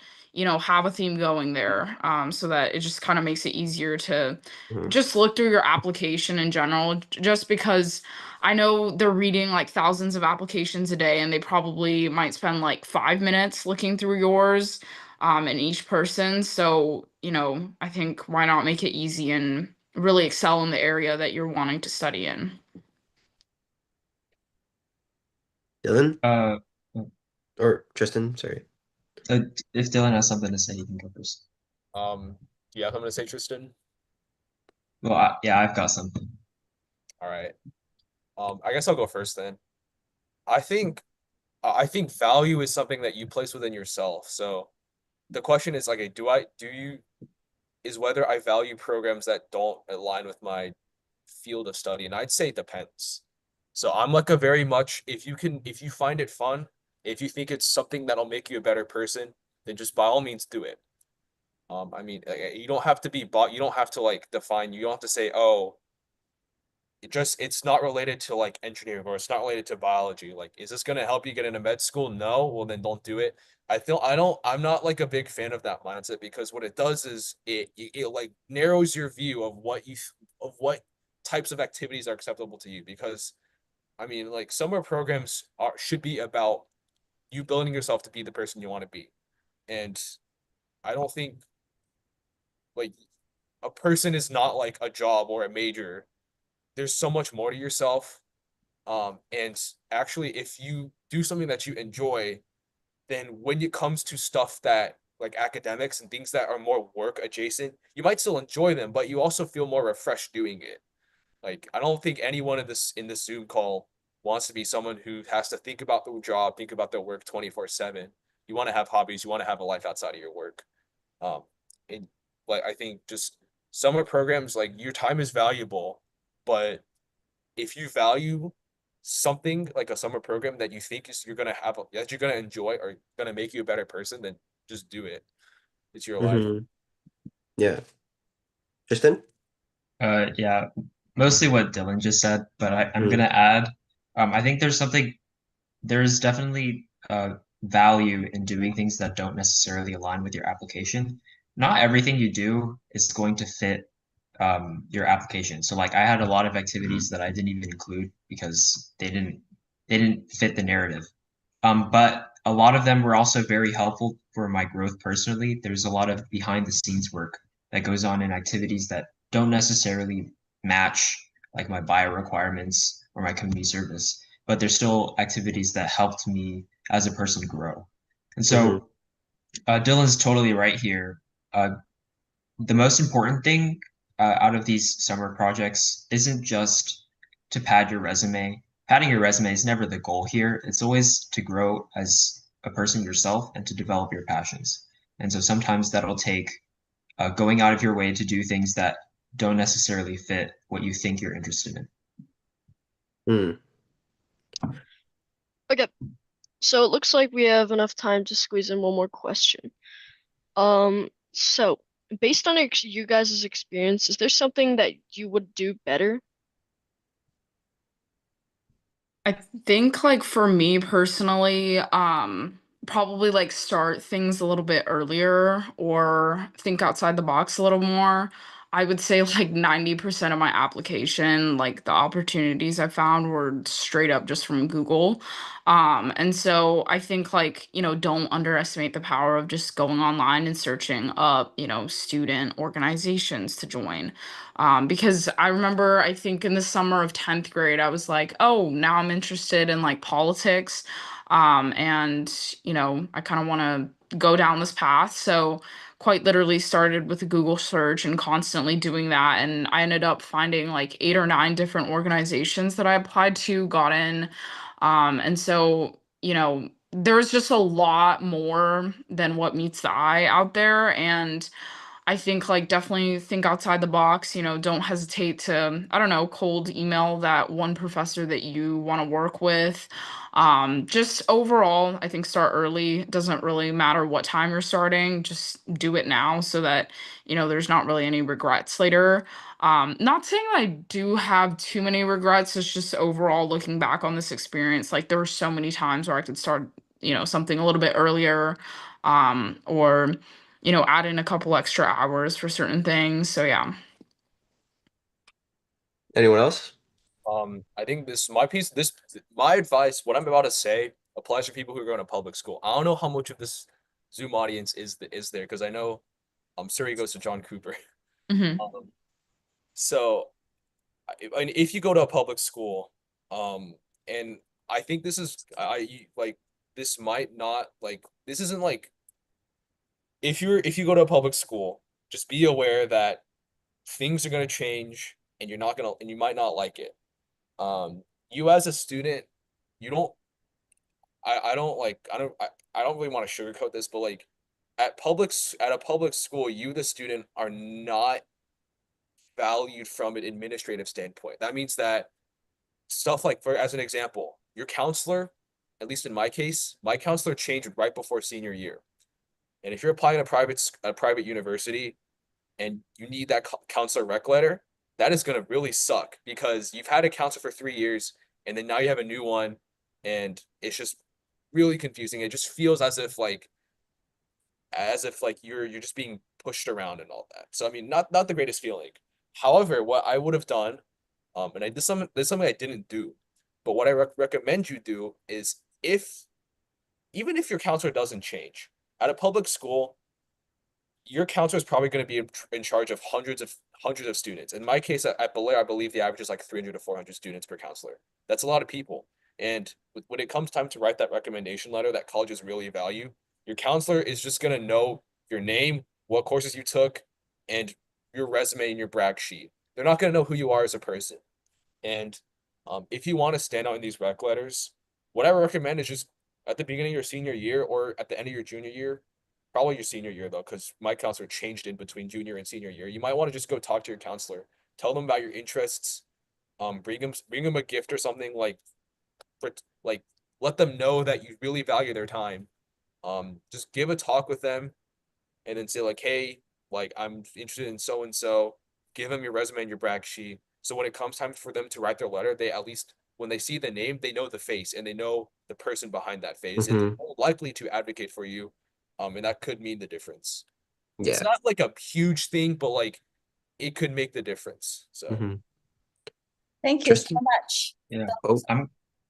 have a theme going there, so that it just kind of makes it easier to Mhm. just look through your application in general, just because I know they're reading like thousands of applications a day, and they probably might spend like 5 minutes looking through yours, and each person. So, I think, why not make it easy and really excel in the area that you're wanting to study in. Dylan Uh, or Tristan? Sorry. if Dylan has something to say, you can go first. Yeah, I'm gonna say Tristan. Well, yeah, I've got something. All right. I guess I'll go first then. I think I think value is something that you place within yourself. So the question is like, do you is whether I value programs that don't align with my field of study, and I'd say it depends. So I'm like a very much, if you find it fun, if you think it's something that'll make you a better person, then just by all means do it. I mean, you don't have to be bought. You don't have to like define. You don't have to say, oh, it's not related to like engineering or it's not related to biology. Like, is this gonna help you get into med school? No. Well, then don't do it. I'm not like a big fan of that mindset, because what it does is it like narrows your view of what types of activities are acceptable to you. Because I mean, like, summer programs should be about you building yourself to be the person you want to be. And I don't think, like, a person is not like a job or a major. There's so much more to yourself. And actually, if you do something that you enjoy, then when it comes to stuff that like academics and things that are more work adjacent, you might still enjoy them, but you also feel more refreshed doing it. Like, I don't think anyone in this Zoom call wants to be someone who has to think about their job, think about their work 24/7. You want to have hobbies, you want to have a life outside of your work. Um, and like, I think just summer programs, like, your time is valuable, but if you value something like a summer program that you think that you're gonna enjoy or gonna make you a better person, then just do it. It's your life. Mm-hmm. Yeah. Tristan? Yeah, mostly what Dylan just said, but I'm Mm-hmm. gonna add, I think there's definitely value in doing things that don't necessarily align with your application. Not everything you do is going to fit your application. So like I had a lot of activities that I didn't even include because they didn't fit the narrative. But a lot of them were also very helpful for my growth personally. There's a lot of behind the scenes work that goes on in activities that don't necessarily match like my bio requirements or my community service, but they're still activities that helped me as a person grow. And Mm-hmm. so Dylan's totally right here. The most important thing out of these summer projects isn't just to pad your resume. Padding your resume is never the goal here. It's always to grow as a person yourself and to develop your passions. And so sometimes that'll take going out of your way to do things that don't necessarily fit what you think you're interested in. Mm. Okay, so it looks like we have enough time to squeeze in one more question. So based on you guys' experience, is there something that you would do better? I think, like, for me personally, probably like start things a little bit earlier or think outside the box a little more. I would say like 90% of my application, like the opportunities I found were straight up just from Google. And so I think, like, don't underestimate the power of just going online and searching up, student organizations to join. Because I remember, I think in the summer of 10th grade, I was like, oh, now I'm interested in like politics. And, I kind of want to go down this path. So quite literally started with a Google search and constantly doing that. And I ended up finding like 8 or 9 different organizations that I applied to, got in. And so, there's just a lot more than what meets the eye out there. And I think like definitely think outside the box, don't hesitate to, I don't know, cold email that one professor that you want to work with. Just overall, I think start early. It doesn't really matter what time you're starting, just do it now so that, there's not really any regrets later. Not saying I do have too many regrets. It's just overall looking back on this experience, like there were so many times where I could start, something a little bit earlier, or add in a couple extra hours for certain things. So yeah. Anyone else? I think my advice, what I'm about to say, applies to people who are going to public school. I don't know how much of this Zoom audience is there because I know Suri goes to John Cooper. Hmm. So if you go to a public school, and I think this is like this might not like this isn't like if you go to a public school, just be aware that things are going to change and you might not like it. You as a student, you don't I don't really want to sugarcoat this, but like at a public school, you the student are not valued from an administrative standpoint. That means that stuff like, for as an example, your counselor, at least in my case, my counselor changed right before senior year. And if you're applying to a private university and you need that counselor rec letter, that is going to really suck because you've had a counselor for 3 years and then now you have a new one, and it's just really confusing. It just feels as if like you're just being pushed around and all that. So I mean, not the greatest feeling. However, what I would have done, and this is something I didn't do, but what I recommend you do is even if your counselor doesn't change at a public school, your counselor is probably going to be in charge of hundreds of students. In my case, at Belair, I believe the average is like 300 to 400 students per counselor. That's a lot of people. And when it comes time to write that recommendation letter that colleges really value, your counselor is just going to know your name, what courses you took, and your resume and your brag sheet. They're not going to know who you are as a person. And if you want to stand out in these rec letters, what I recommend is just at the beginning of your senior year or at the end of your junior year, probably your senior year though, because my counselor changed in between junior and senior year. You might want to just go talk to your counselor, tell them about your interests, bring them a gift or something for like let them know that you really value their time. Just give a talk with them, and then say like, hey, like I'm interested in so and so. Give them your resume and your brag sheet. So when it comes time for them to write their letter, they at least when they see the name, they know the face and they know the person behind that face, and they're Mm-hmm. more likely to advocate for you. And that could mean the difference. It's Yeah. not like a huge thing, but like it could make the difference. So Mm-hmm. Thank you so Tristan? much. Yeah. Oh,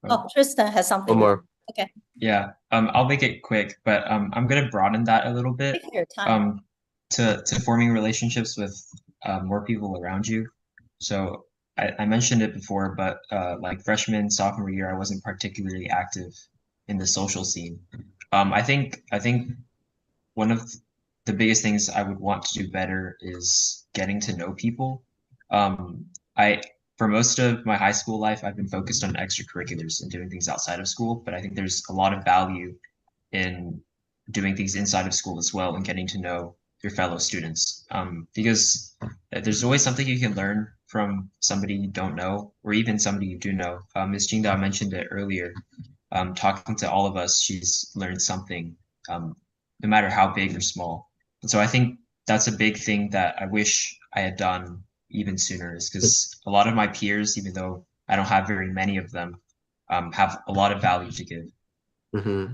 Oh, Tristan has something. one more. Okay, Yeah, I'll make it quick, but I'm gonna broaden that a little bit, take your time. to forming relationships with more people around you. So I mentioned it before, but like freshman, sophomore year, I wasn't particularly active in the social scene. I think one of the biggest things I would want to do better is getting to know people. I For most of my high school life, I've been focused on extracurriculars and doing things outside of school, but I think there's a lot of value in doing things inside of school as well and getting to know your fellow students. Because there's always something you can learn from somebody you don't know or even somebody you do know. Ms. Jingda mentioned it earlier. Talking to all of us, she's learned something, no matter how big or small. And so I think that's a big thing that I wish I had done even sooner, is because a lot of my peers, even though I don't have very many of them, have a lot of value to give. Mm-hmm.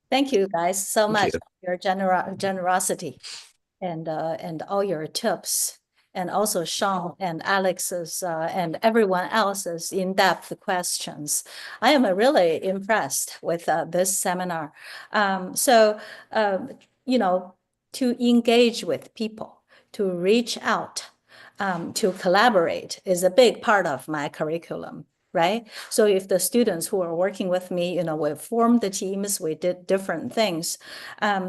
Thank you guys so Thank much you. for your generosity and all your tips, and also Sean and Alex's and everyone else's in-depth questions. I am really impressed with this seminar. So, you know, to engage with people, to reach out, to collaborate is a big part of my curriculum. right? So if the students who are working with me, we formed the teams, we did different things.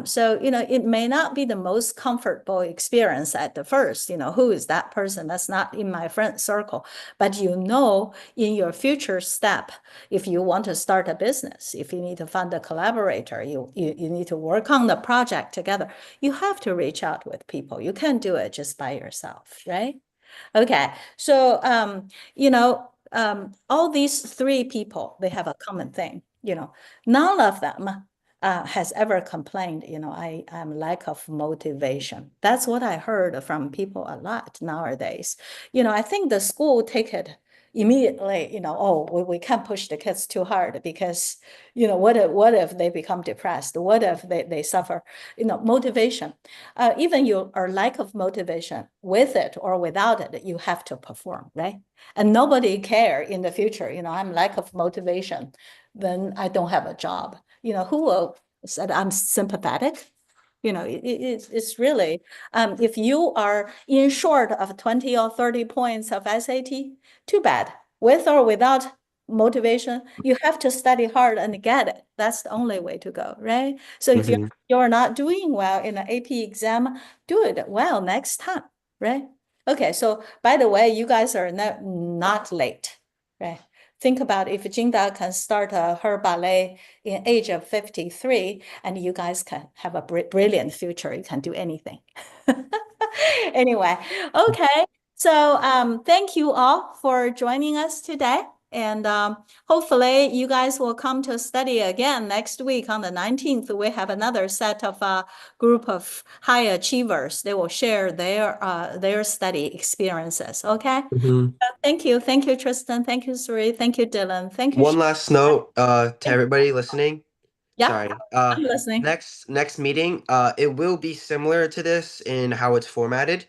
So, it may not be the most comfortable experience at the first, who is that person? That's not in my friend circle. But in your future step, if you want to start a business, if you need to find a collaborator, you need to work on the project together, you have to reach out with people. You can't do it just by yourself, right? Okay, so all these three people, they have a common thing, none of them has ever complained, I'm lack of motivation. That's what I heard from people a lot nowadays. I think the school take it immediately, oh, we can't push the kids too hard because, what if they become depressed? What if they suffer, motivation? Even your lack of motivation, with it or without it, you have to perform, right? And nobody care in the future, I'm lack of motivation, then I don't have a job. Who will said I'm sympathetic? It's really, if you are in short of 20 or 30 points of SAT, too bad. With or without motivation, you have to study hard and get it. That's the only way to go, right? So if you're not doing well in an AP exam, do it well next time, right? Okay, so by the way, you guys are not late, right? Think about if Jinda can start her ballet in age of 53, and you guys can have a brilliant future. You can do anything. Anyway, okay. So thank you all for joining us today. And hopefully you guys will come to study again next week on the 19th. We have another set of group of high achievers. They will share their study experiences. Okay. Thank you. Thank you, Tristan. Thank you, Suri. Thank you, Dylan. Thank you. One last note to Thank you. everybody listening. Yeah, Sorry. I'm listening. Next meeting, it will be similar to this in how it's formatted.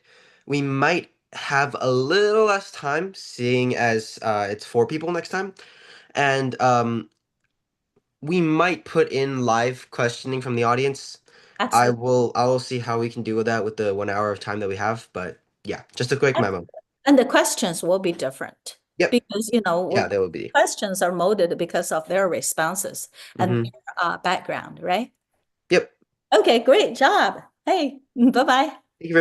We might have a little less time, seeing as it's 4 people next time, and we might put in live questioning from the audience. I Absolutely. will see how we can deal with that with the 1 hour of time that we have. But yeah, just a quick memo. And the questions will be different. Yep. Because, Yeah, they will be. questions are molded because of their responses and their background, right? Yep. Okay, great job. Hey, bye-bye.